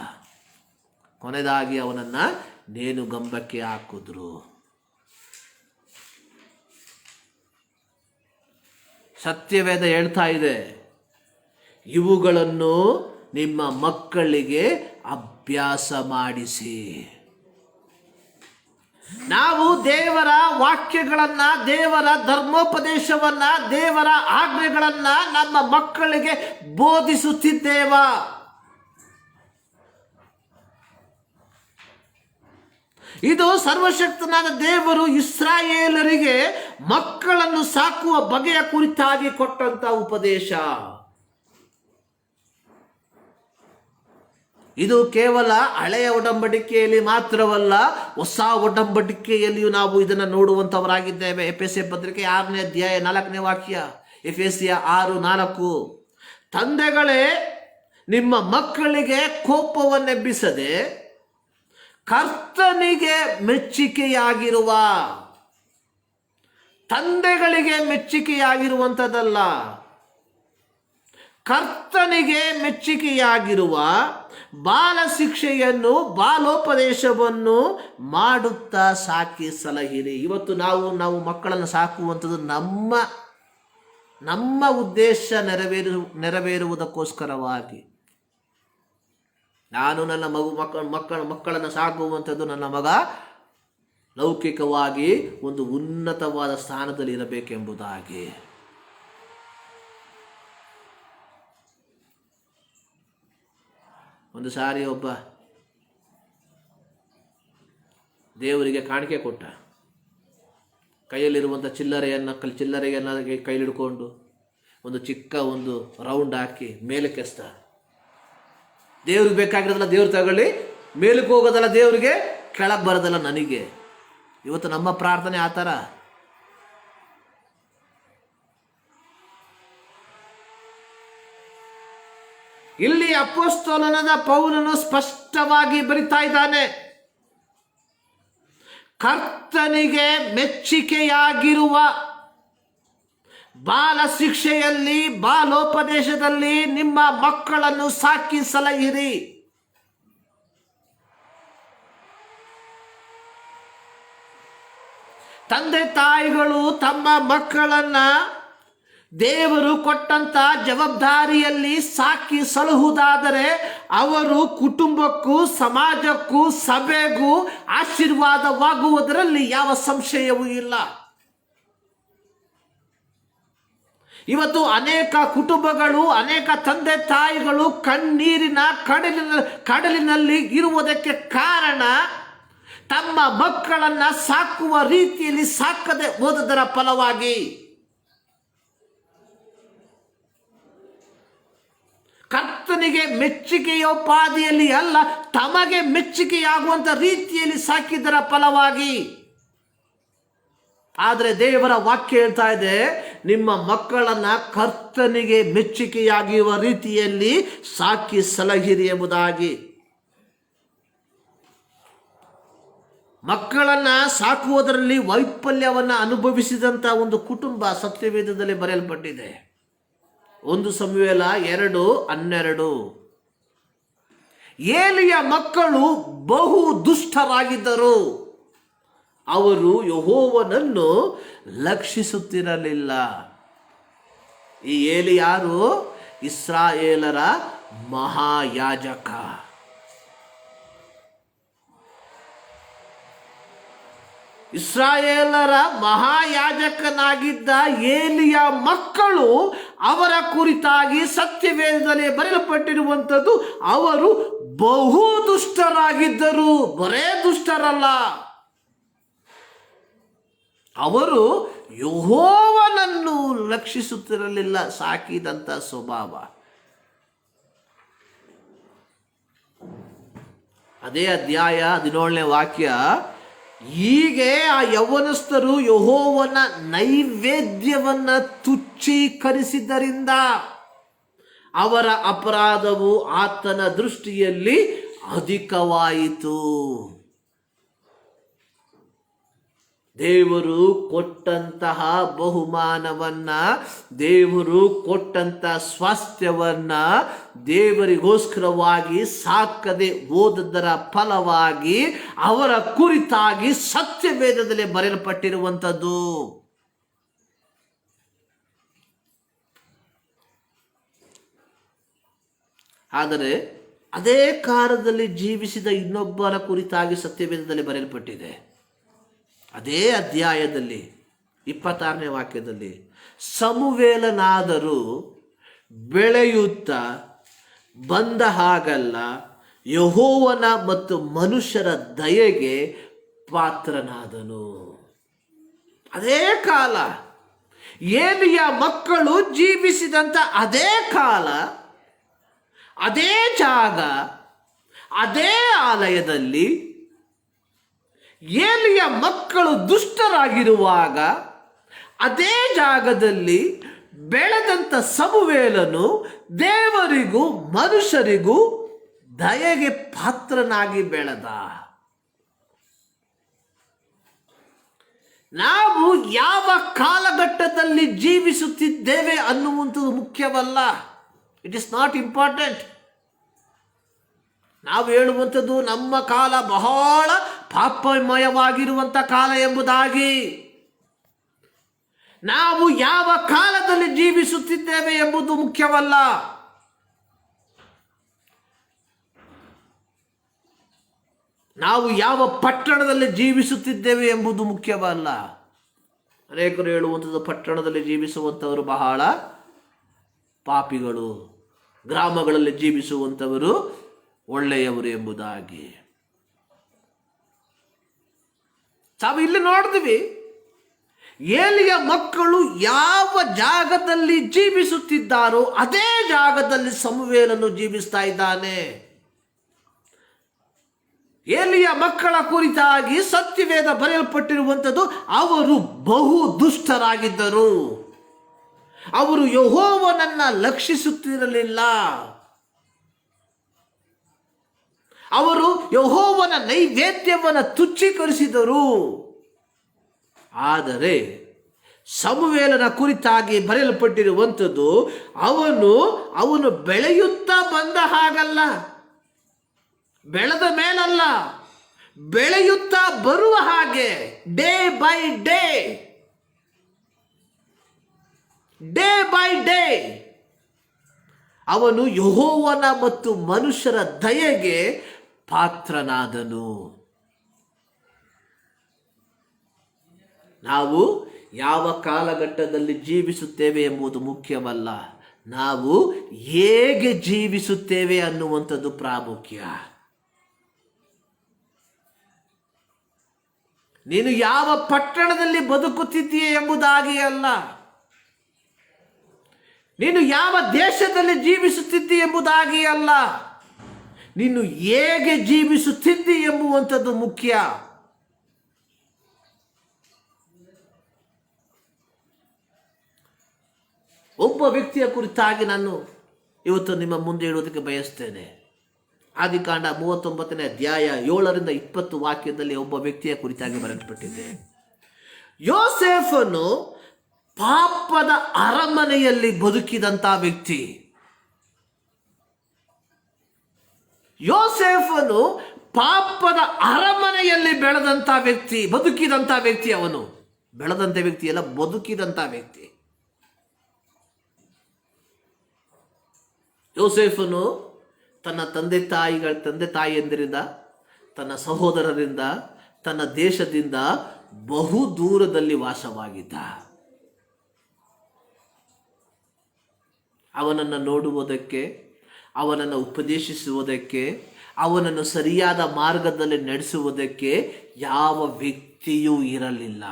ಕೊನೆಯದಾಗಿ ಅವನನ್ನು ನೇಣುಗಂಬಕ್ಕೆ ಹಾಕಿದ್ರು. ಸತ್ಯವೇದ ಹೇಳ್ತಾ ಇದೆ, ಇವುಗಳನ್ನು ನಿಮ್ಮ ಮಕ್ಕಳಿಗೆ ಅಭ್ಯಾಸ ಮಾಡಿಸಿ. ನಾವು ದೇವರ ವಾಕ್ಯಗಳನ್ನು, ದೇವರ ಧರ್ಮೋಪದೇಶವನ್ನು, ದೇವರ ಆಜ್ಞೆಗಳನ್ನು ನಮ್ಮ ಮಕ್ಕಳಿಗೆ ಬೋಧಿಸುತ್ತಿದ್ದೇವ. ಇದು ಸರ್ವಶಕ್ತನಾದ ದೇವರು ಇಸ್ರಾಯೇಲರಿಗೆ ಮಕ್ಕಳನ್ನು ಸಾಕುವ ಬಗೆಯ ಕುರಿತಾಗಿ ಕೊಟ್ಟಂತ ಉಪದೇಶ. ಇದು ಕೇವಲ ಹಳೆಯ ಒಡಂಬಡಿಕೆಯಲ್ಲಿ ಮಾತ್ರವಲ್ಲ, ಹೊಸ ಒಡಂಬಡಿಕೆಯಲ್ಲಿಯೂ ನಾವು ಇದನ್ನು ನೋಡುವಂಥವರಾಗಿದ್ದೇವೆ. ಎಫೆಸ ಪತ್ರಿಕೆ 6ನೇ ಅಧ್ಯಾಯ 4ನೇ ವಾಕ್ಯ, ಎಫೆಸಿಯ 6:4. ತಂದೆಗಳೇ, ನಿಮ್ಮ ಮಕ್ಕಳಿಗೆ ಕೋಪವನ್ನೆಬ್ಬಿಸದೆ ಕರ್ತನಿಗೆ ಮೆಚ್ಚಿಕೆಯಾಗಿರುವ, ತಂದೆಗಳಿಗೆ ಮೆಚ್ಚಿಕೆಯಾಗಿರುವಂಥದ್ದಲ್ಲ, ಕರ್ತನಿಗೆ ಮೆಚ್ಚಿಕೆಯಾಗಿರುವ ಬಾಲ ಶಿಕ್ಷೆಯನ್ನು, ಬಾಲೋಪದೇಶವನ್ನು ಮಾಡುತ್ತಾ ಸಾಕಿ ಸಲಹಿರಿ. ಇವತ್ತು ನಾವು ಮಕ್ಕಳನ್ನು ಸಾಕುವಂಥದ್ದು ನಮ್ಮ ಉದ್ದೇಶ ನೆರವೇರುವುದಕ್ಕೋಸ್ಕರವಾಗಿ. ನಾನು ನನ್ನ ಮಕ್ಕಳನ್ನು ಸಾಕುವಂಥದ್ದು ನನ್ನ ಮಗ ಲೌಕಿಕವಾಗಿ ಒಂದು ಉನ್ನತವಾದ ಸ್ಥಾನದಲ್ಲಿ ಇರಬೇಕೆಂಬುದಾಗಿ. ಒಂದು ಸಾರಿ ಒಬ್ಬ ದೇವರಿಗೆ ಕಾಣಿಕೆ ಕೊಟ್ಟ. ಕೈಯಲ್ಲಿರುವಂಥ ಚಿಲ್ಲರೆಯನ್ನು ಕೈಲಿಡ್ಕೊಂಡು ಒಂದು ಚಿಕ್ಕ ಒಂದು ರೌಂಡ್ ಹಾಕಿ ಮೇಲಕ್ಕೆ ಎಸ್ತ. ದೇವ್ರಿಗೆ ಬೇಕಾಗಿರೋದಲ್ಲ ದೇವ್ರು ತಗೊಳ್ಳಿ, ಮೇಲಕ್ಕೆ ಹೋಗೋದಲ್ಲ ದೇವ್ರಿಗೆ, ಕೆಳಗೆ ಬರೋದಲ್ಲ ನನಗೆ. ಇವತ್ತು ನಮ್ಮ ಪ್ರಾರ್ಥನೆ ಆ ಥರ. ಇಲ್ಲಿ ಅಪೊಸ್ತಲನಾದ ಪೌಲನು ಸ್ಪಷ್ಟವಾಗಿ ಬರಿತಾ ಇದ್ದಾನೆ, ಕರ್ತನಿಗೆ ಮೆಚ್ಚಿಕೆಯಾಗಿರುವ ಬಾಲ ಶಿಕ್ಷೆಯಲ್ಲಿ, ಬಾಲೋಪದೇಶದಲ್ಲಿ ನಿಮ್ಮ ಮಕ್ಕಳನ್ನು ಸಾಕಿ ಸಲಹಿರಿ. ತಂದೆ ತಾಯಿಗಳು ತಮ್ಮ ಮಕ್ಕಳನ್ನ ದೇವರು ಕೊಟ್ಟಂತ ಜವಾಬ್ದಾರಿಯಲ್ಲಿ ಸಾಕಿ ಸಲಹುವುದಾದರೆ ಅವರು ಕುಟುಂಬಕ್ಕೂ, ಸಮಾಜಕ್ಕೂ, ಸಭೆಗೂ ಆಶೀರ್ವಾದವಾಗುವುದರಲ್ಲಿ ಯಾವ ಸಂಶಯವೂ ಇಲ್ಲ. ಇವತ್ತು ಅನೇಕ ಕುಟುಂಬಗಳು, ಅನೇಕ ತಂದೆ ತಾಯಿಗಳು ಕಣ್ಣೀರಿನ ಕಡಲಿನಲ್ಲಿ ಇರುವುದಕ್ಕೆ ಕಾರಣ ತಮ್ಮ ಮಕ್ಕಳನ್ನ ಸಾಕುವ ರೀತಿಯಲ್ಲಿ ಸಾಕದೆ ಹೋದದರ ಫಲವಾಗಿ. ಕರ್ತನಿಗೆ ಮೆಚ್ಚುಗೆಯೋಪಾದಿಯಲ್ಲಿ ಅಲ್ಲ, ತಮಗೆ ಮೆಚ್ಚುಗೆಯಾಗುವಂತ ರೀತಿಯಲ್ಲಿ ಸಾಕಿದರ ಫಲವಾಗಿ. ಆದರೆ ದೇವರ ವಾಕ್ಯ ಹೇಳ್ತಾ ಇದೆ, ನಿಮ್ಮ ಮಕ್ಕಳನ್ನ ಕರ್ತನಿಗೆ ಮೆಚ್ಚುಗೆಯಾಗಿರುವ ರೀತಿಯಲ್ಲಿ ಸಾಕಿ ಸಲಹಿರಿ ಎಂಬುದಾಗಿ. ಮಕ್ಕಳನ್ನ ಸಾಕುವುದರಲ್ಲಿ ವೈಫಲ್ಯವನ್ನು ಅನುಭವಿಸಿದಂಥ ಒಂದು ಕುಟುಂಬ ಸತ್ಯವೇದದಲ್ಲಿ ಬರೆಯಲ್ಪಟ್ಟಿದೆ. 1 ಸಮುವೇಲ 2:12. ಏಲಿಯ ಮಕ್ಕಳು ಬಹು ದುಷ್ಟರಾಗಿದ್ದರು, ಅವರು ಯೆಹೋವನನ್ನು ಲಕ್ಷಿಸುತ್ತಿರಲಿಲ್ಲ. ಈ ಏಲಿ ಯಾರು? ಇಸ್ರಾಯೇಲರ ಮಹಾಯಾಜಕ. ಇಸ್ರಾಯೇಲರ ಮಹಾಯಾಜಕನಾಗಿದ್ದ ಏಲಿಯ ಮಕ್ಕಳು, ಅವರ ಕುರಿತಾಗಿ ಸತ್ಯವೇದದಲ್ಲಿ ಬರೆಯಲ್ಪಟ್ಟಿರುವಂಥದ್ದು, ಅವರು ಬಹು ದುಷ್ಟರಾಗಿದ್ದರು. ಬರೇ ದುಷ್ಟರಲ್ಲ, ಅವರು ಯೆಹೋವನನ್ನು ಲಕ್ಷಿಸುತ್ತಿರಲಿಲ್ಲ. ಸಾಕಿದಂಥ ಸ್ವಭಾವ. ಅದೇ ಅಧ್ಯಾಯ 17ನೇ ವಾಕ್ಯ, ಹೀಗೆ ಆ ಯೌವನಸ್ಥರು ಯೆಹೋವನ ನೈವೇದ್ಯವನ್ನ ತುಚ್ಛೀಕರಿಸಿದ್ದರಿಂದ ಅವರ ಅಪರಾಧವು ಆತನ ದೃಷ್ಟಿಯಲ್ಲಿ ಅಧಿಕವಾಯಿತು. ದೇವರು ಕೊಟ್ಟಂತಹ ಬಹುಮಾನವನ್ನ, ದೇವರು ಕೊಟ್ಟಂತಹ ಸ್ವಾಸ್ಥ್ಯವನ್ನ ದೇವರಿಗೋಸ್ಕರವಾಗಿ ಸಾಕದೆ ಹೋದದರ ಫಲವಾಗಿ ಅವರ ಕುರಿತಾಗಿ ಸತ್ಯವೇದದಲ್ಲಿ ಬರೆಯಲ್ಪಟ್ಟಿರುವಂಥದ್ದು. ಆದರೆ ಅದೇ ಕಾಲದಲ್ಲಿ ಜೀವಿಸಿದ ಇನ್ನೊಬ್ಬರ ಕುರಿತಾಗಿ ಸತ್ಯವೇದದಲ್ಲಿ ಬರೆಯಲ್ಪಟ್ಟಿದೆ. ಅದೇ ಅಧ್ಯಾಯದಲ್ಲಿ 26ನೇ ವಾಕ್ಯದಲ್ಲಿ, ಸಮುವೇಲನಾದರೂ ಬೆಳೆಯುತ್ತಾ ಬಂದ ಹಾಗಲ್ಲ, ಯೆಹೋವನ ಮತ್ತು ಮನುಷ್ಯರ ದಯೆಗೆ ಪಾತ್ರನಾದನು. ಅದೇ ಕಾಲ, ಏಲಿಯ ಮಕ್ಕಳು ಜೀವಿಸಿದಂಥ ಅದೇ ಕಾಲ, ಅದೇ ಜಾಗ, ಅದೇ ಆಲಯದಲ್ಲಿ ಏಲಿಯ ಮಕ್ಕಳು ದುಷ್ಟರಾಗಿರುವಾಗ ಅದೇ ಜಾಗದಲ್ಲಿ ಬೆಳೆದಂಥ ಸಮುವೇಲನು ದೇವರಿಗೂ ಮನುಷ್ಯರಿಗೂ ದಯೆಗೆ ಪಾತ್ರನಾಗಿ ಬೆಳೆದ. ನಾವು ಯಾವ ಕಾಲಘಟ್ಟದಲ್ಲಿ ಜೀವಿಸುತ್ತಿದ್ದೇವೆ ಅನ್ನುವಂಥದ್ದು ಮುಖ್ಯವಲ್ಲ. It is not important. ನಾವು ಹೇಳುವಂಥದ್ದು ನಮ್ಮ ಕಾಲ ಬಹಳ ಪಾಪಮಯವಾಗಿರುವಂಥ ಕಾಲ ಎಂಬುದಾಗಿ. ನಾವು ಯಾವ ಕಾಲದಲ್ಲಿ ಜೀವಿಸುತ್ತಿದ್ದೇವೆ ಎಂಬುದು ಮುಖ್ಯವಲ್ಲ. ನಾವು ಯಾವ ಪಟ್ಟಣದಲ್ಲಿ ಜೀವಿಸುತ್ತಿದ್ದೇವೆ ಎಂಬುದು ಮುಖ್ಯವಲ್ಲ. ಅನೇಕರು ಹೇಳುವಂಥದ್ದು ಪಟ್ಟಣದಲ್ಲಿ ಜೀವಿಸುವಂಥವರು ಬಹಳ ಪಾಪಿಗಳು, ಗ್ರಾಮಗಳಲ್ಲಿ ಜೀವಿಸುವಂಥವರು ಒಳ್ಳೆಯವರು ಎಂಬುದಾಗಿ. ತಾವು ಇಲ್ಲಿ ನೋಡಿದ್ವಿ, ಏಲಿಯ ಮಕ್ಕಳು ಯಾವ ಜಾಗದಲ್ಲಿ ಜೀವಿಸುತ್ತಿದ್ದಾರೋ ಅದೇ ಜಾಗದಲ್ಲಿ ಸಮುವೇಲನು ಜೀವಿಸ್ತಾ ಇದ್ದಾನೆ. ಏಲಿಯ ಮಕ್ಕಳ ಕುರಿತಾಗಿ ಸತ್ಯವೇದ ಬರೆಯಲ್ಪಟ್ಟಿರುವಂಥದ್ದು, ಅವರು ಬಹು ದುಷ್ಟರಾಗಿದ್ದರು, ಅವರು ಯೆಹೋವನನ್ನ ಲಕ್ಷಿಸುತ್ತಿರಲಿಲ್ಲ, ಅವರು ಯೆಹೋವನ ನೈವೇದ್ಯವನ್ನು ತುಚ್ಛೀಕರಿಸಿದರು. ಆದರೆ ಸಮುವೇಲನ ಕುರಿತಾಗಿ ಬರೆಯಲ್ಪಟ್ಟಿರುವಂಥದ್ದು, ಅವನು ಬೆಳೆಯುತ್ತಾ ಬಂದ ಹಾಗಲ್ಲ, ಬೆಳೆದ ಮೇಲಲ್ಲ, ಬೆಳೆಯುತ್ತಾ ಬರುವ ಹಾಗೆ, day by day, day by day ಅವನು ಯೆಹೋವನ ಮತ್ತು ಮನುಷ್ಯರ ದಯೆಗೆ ಪಾತ್ರನಾದನು. ನಾವು ಯಾವ ಕಾಲಘಟ್ಟದಲ್ಲಿ ಜೀವಿಸುತ್ತೇವೆ ಎಂಬುದು ಮುಖ್ಯವಲ್ಲ, ನಾವು ಹೇಗೆ ಜೀವಿಸುತ್ತೇವೆ ಅನ್ನುವಂಥದ್ದು ಪ್ರಾಮುಖ್ಯ. ನೀನು ಯಾವ ಪಟ್ಟಣದಲ್ಲಿ ಬದುಕುತ್ತಿದ್ದೀಯ ಎಂಬುದಾಗಿ ಅಲ್ಲ, ನೀನು ಯಾವ ದೇಶದಲ್ಲಿ ಜೀವಿಸುತ್ತಿದ್ದಿ ಎಂಬುದಾಗಿ ಅಲ್ಲ, ನೀನು ಹೇಗೆ ಜೀವಿಸುತ್ತಿದ್ದಿ ಎಂಬುವಂಥದ್ದು ಮುಖ್ಯ. ಒಬ್ಬ ವ್ಯಕ್ತಿಯ ಕುರಿತಾಗಿ ನಾನು ಇವತ್ತು ನಿಮ್ಮ ಮುಂದೆ ಇಡುವುದಕ್ಕೆ ಬಯಸ್ತೇನೆ. ಆದಿಕಾಂಡ 39ನೇ ಅಧ್ಯಾಯ 7ರಿಂದ 20 ವಾಕ್ಯದಲ್ಲಿ ಒಬ್ಬ ವ್ಯಕ್ತಿಯ ಕುರಿತಾಗಿ ಬರೆಯಲ್ಪಟ್ಟಿದೆ. ಯೋಸೇಫನು ಪಾಪದ ಅರಮನೆಯಲ್ಲಿ ಬದುಕಿದಂಥ ವ್ಯಕ್ತಿ. ಯೋಸೇಫನು ಪಾಪದ ಅರಮನೆಯಲ್ಲಿ ಬೆಳೆದಂಥ ವ್ಯಕ್ತಿ, ಬದುಕಿದಂಥ ವ್ಯಕ್ತಿ. ಅವನು ಬೆಳೆದಂಥ ವ್ಯಕ್ತಿ ಅಲ್ಲ, ಬದುಕಿದಂಥ ವ್ಯಕ್ತಿ. ಯೋಸೇಫನು ತನ್ನ ತಂದೆ ತಾಯಿಯಂದಿರಿಂದ, ತನ್ನ ಸಹೋದರರಿಂದ, ತನ್ನ ದೇಶದಿಂದ ಬಹು ದೂರದಲ್ಲಿ ವಾಸವಾಗಿದ್ದ. ಅವನನ್ನು ನೋಡುವುದಕ್ಕೆ, ಅವನನ್ನು ಉಪದೇಶಿಸುವುದಕ್ಕೆ, ಅವನನ್ನು ಸರಿಯಾದ ಮಾರ್ಗದಲ್ಲಿ ನಡೆಸುವುದಕ್ಕೆ ಯಾವ ವ್ಯಕ್ತಿಯೂ ಇರಲಿಲ್ಲ.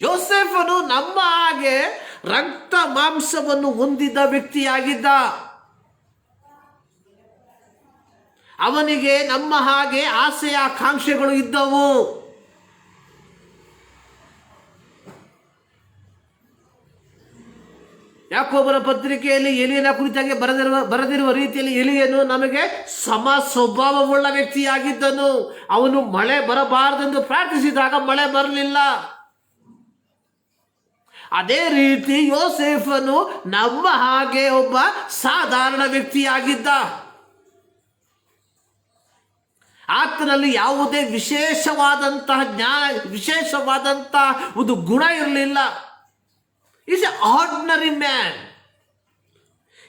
ಯೋಸೇಫನು ನಮ್ಮ ಹಾಗೆ ರಕ್ತ ಮಾಂಸವನ್ನು ಹೊಂದಿದ ವ್ಯಕ್ತಿಯಾಗಿದ್ದ. ಅವನಿಗೆ ನಮ್ಮ ಹಾಗೆ ಆಸೆ ಆಕಾಂಕ್ಷೆಗಳು ಇದ್ದವು. ಯಾಕೋಬನ ಪತ್ರಿಕೆಯಲ್ಲಿ ಎಲಿಯನ ಕುರಿತಾಗಿ ಬರೆದಿರುವ ರೀತಿಯಲ್ಲಿ ಎಲಿಯನು ನಮಗೆ ಸಮ ಸ್ವಭಾವವುಳ್ಳ ವ್ಯಕ್ತಿಯಾಗಿದ್ದನು. ಅವನು ಮಳೆ ಬರಬಾರದೆಂದು ಪ್ರಾರ್ಥಿಸಿದಾಗ ಮಳೆ ಬರಲಿಲ್ಲ. ಅದೇ ರೀತಿ ಯೋಸೇಫನು ನಮ್ಮ ಹಾಗೆ ಒಬ್ಬ ಸಾಧಾರಣ ವ್ಯಕ್ತಿಯಾಗಿದ್ದ. ಆತನಲ್ಲಿ ಯಾವುದೇ ವಿಶೇಷವಾದಂತಹ ಜ್ಞಾನ, ವಿಶೇಷವಾದಂತಹ ಒಂದು ಗುಣ ಇರಲಿಲ್ಲ. Is A ordinary man.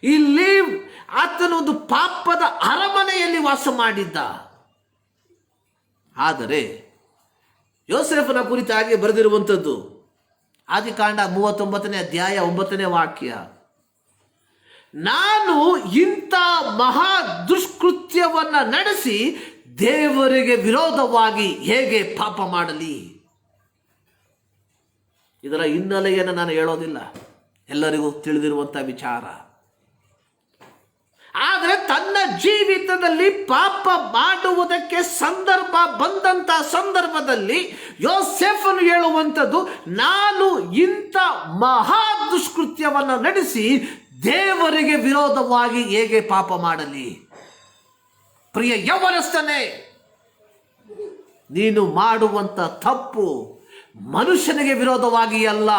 ಇಲ್ಲಿ ಆತನು ಒಂದು ಪಾಪದ ಅರಮನೆಯಲ್ಲಿ ವಾಸ ಮಾಡಿದ್ದ. ಆದರೆ ಯೋಸೇಫನ ಕುರಿತಾಗಿ ಬರೆದಿರುವಂಥದ್ದು ಆದಿಕಾಂಡ 39ನೇ ಅಧ್ಯಾಯ 9ನೇ ವಾಕ್ಯ, ನಾನು ಇಂಥ ಮಹಾ ದುಷ್ಕೃತ್ಯವನ್ನ ನಡೆಸಿ ದೇವರಿಗೆ ವಿರೋಧವಾಗಿ ಹೇಗೆ ಪಾಪ ಮಾಡಲಿ. ಇದರ ಹಿನ್ನೆಲೆಯನ್ನು ನಾನು ಹೇಳೋದಿಲ್ಲ, ಎಲ್ಲರಿಗೂ ತಿಳಿದಿರುವಂಥ ವಿಚಾರ. ಆದರೆ ತನ್ನ ಜೀವಿತದಲ್ಲಿ ಪಾಪ ಮಾಡುವುದಕ್ಕೆ ಸಂದರ್ಭ ಬಂದಂಥ ಸಂದರ್ಭದಲ್ಲಿ ಯೋಸೇಫನು ಹೇಳುವಂಥದ್ದು, ನಾನು ಇಂಥ ಮಹಾ ದುಷ್ಕೃತ್ಯವನ್ನು ನಡೆಸಿ ದೇವರಿಗೆ ವಿರೋಧವಾಗಿ ಹೇಗೆ ಪಾಪ ಮಾಡಲಿ. ಪ್ರಿಯ ಯೌವನಸ್ಥನೇ, ನೀನು ಮಾಡುವಂಥ ತಪ್ಪು ಮನುಷ್ಯನಿಗೆ ವಿರೋಧವಾಗಿ ಅಲ್ಲ,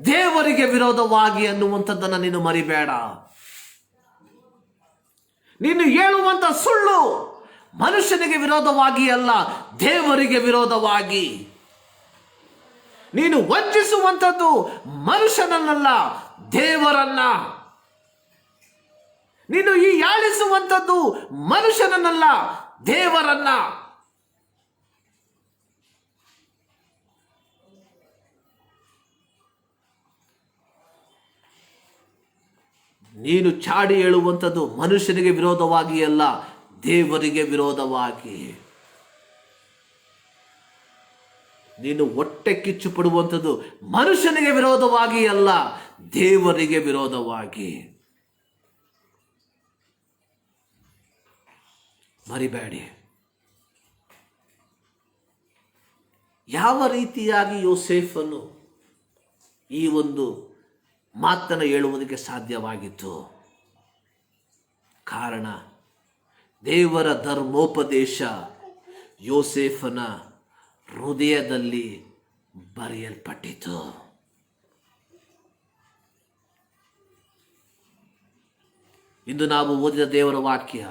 ದೇವರಿಗೆ ವಿರೋಧವಾಗಿ ಅನ್ನುವಂಥದ್ದನ್ನು ನೀನು ಮರಿಬೇಡ. ನೀನು ಹೇಳುವಂಥ ಸುಳ್ಳು ಮನುಷ್ಯನಿಗೆ ವಿರೋಧವಾಗಿ ಅಲ್ಲ, ದೇವರಿಗೆ ವಿರೋಧವಾಗಿ. ನೀನು ವಂಚಿಸುವಂಥದ್ದು ಮನುಷ್ಯನನ್ನಲ್ಲ, ದೇವರನ್ನ. ನೀನು ಈ ಯಾಳಿಸುವಂಥದ್ದು ಮನುಷ್ಯನನ್ನಲ್ಲ, ದೇವರನ್ನ. ನೀನು ಚಾಡಿ ಹೇಳುವಂಥದ್ದು ಮನುಷ್ಯನಿಗೆ ವಿರೋಧವಾಗಿ ಅಲ್ಲ, ದೇವರಿಗೆ ವಿರೋಧವಾಗಿ. ನೀನು ಹೊಟ್ಟೆ ಕಿಚ್ಚು ಪಡುವಂಥದ್ದು ಮನುಷ್ಯನಿಗೆ ವಿರೋಧವಾಗಿ ಅಲ್ಲ, ದೇವರಿಗೆ ವಿರೋಧವಾಗಿ. ಮರಿಬೇಡಿ. ಯಾವ ರೀತಿಯಾಗಿ ಯೋಸೇಫನು ಈ ಒಂದು ಮಾತನ್ನು ಹೇಳುವುದಕ್ಕೆ ಸಾಧ್ಯವಾಗಿತ್ತು? ಕಾರಣ, ದೇವರ ಧರ್ಮೋಪದೇಶ ಯೋಸೇಫನ ಹೃದಯದಲ್ಲಿ ಬರೆಯಲ್ಪಟ್ಟಿತು. ಇಂದು ನಾವು ಓದಿದ ದೇವರ ವಾಕ್ಯ,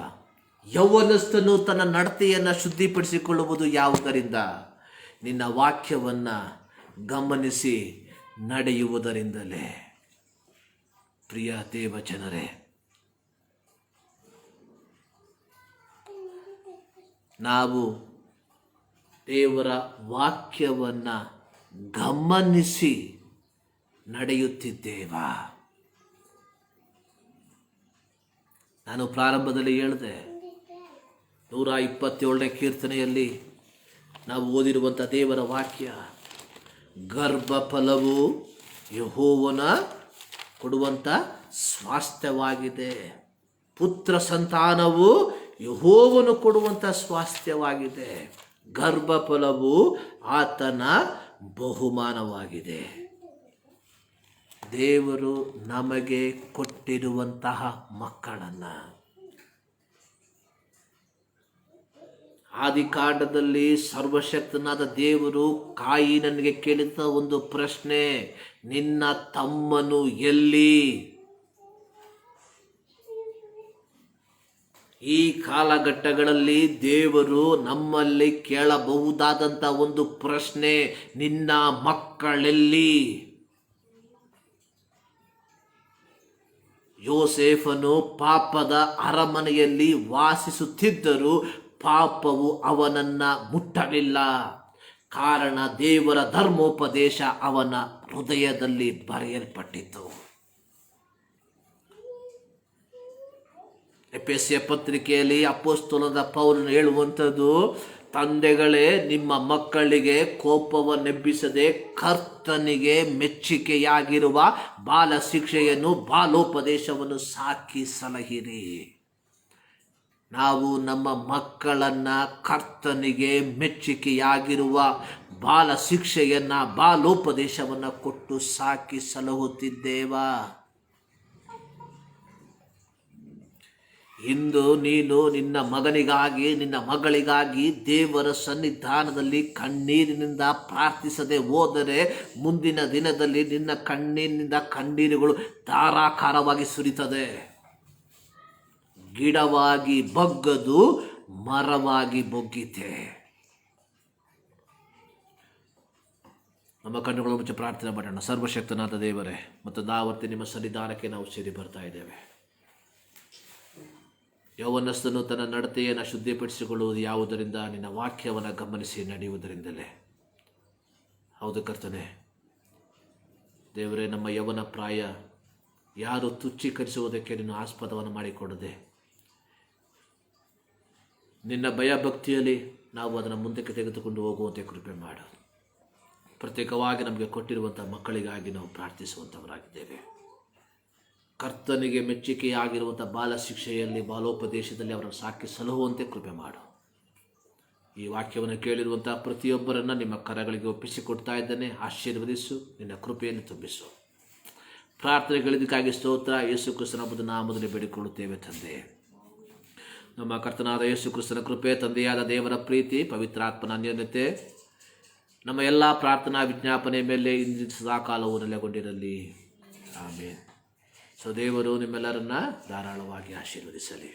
ಯೌವನಸ್ಥನು ತನ್ನ ನಡತೆಯನ್ನು ಶುದ್ಧಿಪಡಿಸಿಕೊಳ್ಳುವುದು ಯಾವುದರಿಂದ? ನಿನ್ನ ವಾಕ್ಯವನ್ನು ಗಮನಿಸಿ ನಡೆಯುವುದರಿಂದಲೇ. ಪ್ರಿಯ ದೇವಜನರೇ, ನಾವು ದೇವರ ವಾಕ್ಯವನ್ನು ಗಮನಿಸಿ ನಡೆಯುತ್ತಿದ್ದೇವಾ? ನಾನು ಪ್ರಾರಂಭದಲ್ಲಿ ಹೇಳಿದೆ, 127ನೇ ಕೀರ್ತನೆಯಲ್ಲಿ ನಾವು ಓದಿರುವಂಥ ದೇವರ ವಾಕ್ಯ, ಗರ್ಭಫಲವು ಯೆಹೋವನ ಕೊಡುವಂಥ ಸ್ವಾಸ್ಥ್ಯವಾಗಿದೆ, ಪುತ್ರ ಸಂತಾನವು ಯೆಹೋವನು ಕೊಡುವಂಥ ಸ್ವಾಸ್ಥ್ಯವಾಗಿದೆ, ಗರ್ಭಫಲವು ಆತನ ಬಹುಮಾನವಾಗಿದೆ. ದೇವರು ನಮಗೆ ಕೊಟ್ಟಿರುವಂತಹ ಮಕ್ಕಳನ್ನು ಆದಿಕಾಂಡದಲ್ಲಿ ಸರ್ವಶಕ್ತನಾದ ದೇವರು ಕಾಯಿನನಿಗೆ ಕೇಳಿದ ಒಂದು ಪ್ರಶ್ನೆ, ನಿನ್ನ ತಮ್ಮನು ಎಲ್ಲಿ? ಈ ಕಾಲಘಟ್ಟಗಳಲ್ಲಿ ದೇವರು ನಮ್ಮಲ್ಲಿ ಕೇಳಬಹುದಾದಂಥ ಒಂದು ಪ್ರಶ್ನೆ, ನಿನ್ನ ಮಕ್ಕಳೆಲ್ಲಿ? ಯೋಸೇಫನು ಪಾಪದ ಅರಮನೆಯಲ್ಲಿ ವಾಸಿಸುತ್ತಿದ್ದರೂ ಪಾಪವು ಅವನನ್ನು ಮುಟ್ಟಲಿಲ್ಲ. ಕಾರಣ ದೇವರ ಧರ್ಮೋಪದೇಶ ಅವನ ಹೃದಯದಲ್ಲಿ ಬರೆಯಲ್ಪಟ್ಟಿತು. ಎಫೆಸೀಯ ಪತ್ರಿಕೆಯಲ್ಲಿ ಅಪೊಸ್ತಲನಾದ ಪೌಲನು ಹೇಳುವಂಥದ್ದು, ತಂದೆಗಳೇ ನಿಮ್ಮ ಮಕ್ಕಳಿಗೆ ಕೋಪವನ್ನೆಬ್ಬಿಸದೆ ಕರ್ತನಿಗೆ ಮೆಚ್ಚುಗೆಯಾಗಿರುವ ಬಾಲ ಶಿಕ್ಷೆಯನ್ನು ಬಾಲೋಪದೇಶವನ್ನು ಸಾಕಿ ಸಲಹಿರಿ. ನಾವು ನಮ್ಮ ಮಕ್ಕಳನ್ನು ಕರ್ತನಿಗೆ ಮೆಚ್ಚುಗೆಯಾಗಿರುವ ಬಾಲ ಶಿಕ್ಷೆಯನ್ನು ಬಾಲೋಪದೇಶವನ್ನು ಕೊಟ್ಟು ಸಾಕಿ ಸಲಹುತ್ತಿದ್ದೇವಾ? ಇಂದು ನೀನು ನಿನ್ನ ಮಗನಿಗಾಗಿ ನಿನ್ನ ಮಗಳಿಗಾಗಿ ದೇವರ ಸನ್ನಿಧಾನದಲ್ಲಿ ಕಣ್ಣೀರಿನಿಂದ ಪ್ರಾರ್ಥಿಸದೆ ಹೋದರೆ ಮುಂದಿನ ದಿನದಲ್ಲಿ ನಿನ್ನ ಕಣ್ಣೀರಿನಿಂದ ಕಣ್ಣೀರುಗಳು ಧಾರಾಕಾರವಾಗಿ ಸುರಿತದೆ. ಗಿಡವಾಗಿ ಬಗ್ಗದು ಮರವಾಗಿ ಬೊಗ್ಗಿದೆ. ನಮ್ಮ ಕಣ್ಣುಗಳ ಮುಚ್ಚಿ ಪ್ರಾರ್ಥನೆ ಮಾಡೋಣ. ಸರ್ವಶಕ್ತನಾದ ದೇವರೇ, ಮತ್ತು ನಾವರ್ತಿ ನಿಮ್ಮ ಸನ್ನಿಧಾನಕ್ಕೆ ನಾವು ಸೇರಿ ಬರ್ತಾ ಇದ್ದೇವೆ. ಯೌವನಸ್ಥನು ತನ್ನ ನಡತೆಯನ್ನು ಶುದ್ಧಿಪಡಿಸಿಕೊಳ್ಳುವುದು ಯಾವುದರಿಂದ? ನಿನ್ನ ವಾಕ್ಯವನ್ನು ಗಮನಿಸಿ ನಡೆಯುವುದರಿಂದಲೇ. ಹೌದು ಕರ್ತನೆ, ದೇವರೇ, ನಮ್ಮ ಯೌವನ ಪ್ರಾಯ ಯಾರು ತುಚ್ಛೀಕರಿಸುವುದಕ್ಕೆ ನಿನ್ನ ಆಸ್ಪದವನ್ನು ಮಾಡಿಕೊಡದೆ ನಿನ್ನ ಭಯಭಕ್ತಿಯಲ್ಲಿ ನಾವು ಅದನ್ನು ಮುಂದಕ್ಕೆ ತೆಗೆದುಕೊಂಡು ಹೋಗುವಂತೆ ಕೃಪೆ ಮಾಡು. ಪ್ರತ್ಯೇಕವಾಗಿ ನಮಗೆ ಕೊಟ್ಟಿರುವಂಥ ಮಕ್ಕಳಿಗಾಗಿ ನಾವು ಪ್ರಾರ್ಥಿಸುವಂಥವರಾಗಿದ್ದೇವೆ. ಕರ್ತನಿಗೆ ಮೆಚ್ಚುಗೆಯಾಗಿರುವಂಥ ಬಾಲ ಶಿಕ್ಷೆಯಲ್ಲಿ ಬಾಲೋಪದೇಶದಲ್ಲಿ ಅವರನ್ನು ಸಾಕಿ ಸಲಹುವಂತೆ ಕೃಪೆ ಮಾಡು. ಈ ವಾಕ್ಯವನ್ನು ಕೇಳಿರುವಂಥ ಪ್ರತಿಯೊಬ್ಬರನ್ನು ನಿಮ್ಮ ಕರಗಳಿಗೆ ಒಪ್ಪಿಸಿಕೊಡ್ತಾ ಇದ್ದೇನೆ. ಆಶೀರ್ವದಿಸು, ನಿನ್ನ ಕೃಪೆಯನ್ನು ತುಂಬಿಸು. ಪ್ರಾರ್ಥನೆಗಳಿದ್ದಕ್ಕಾಗಿ ಸ್ತೋತ್ರ. ಯೇಸು ಕ್ರಿಸ್ತನ ನಾಮದಲ್ಲಿ ಬೇಡಿಕೊಳ್ಳುತ್ತೇವೆ ತಂದೆ. ನಮ್ಮ ಕರ್ತನಾದ ಯೇಸು ಕ್ರಿಸ್ತನ ಕೃಪೆ, ತಂದೆಯಾದ ದೇವರ ಪ್ರೀತಿ, ಪವಿತ್ರಾತ್ಮನ ಅನ್ಯೋನ್ಯತೆ ನಮ್ಮ ಎಲ್ಲ ಪ್ರಾರ್ಥನಾ ವಿಜ್ಞಾಪನೆ ಮೇಲೆ ಇಂದಿನ ಸದಾಕಾಲವು ನೆಲೆಗೊಂಡಿರಲಿ. ಆಮೇನ್. ಸೊ ದೇವರು ನಿಮ್ಮೆಲ್ಲರನ್ನ ಧಾರಾಳವಾಗಿ ಆಶೀರ್ವದಿಸಲಿ.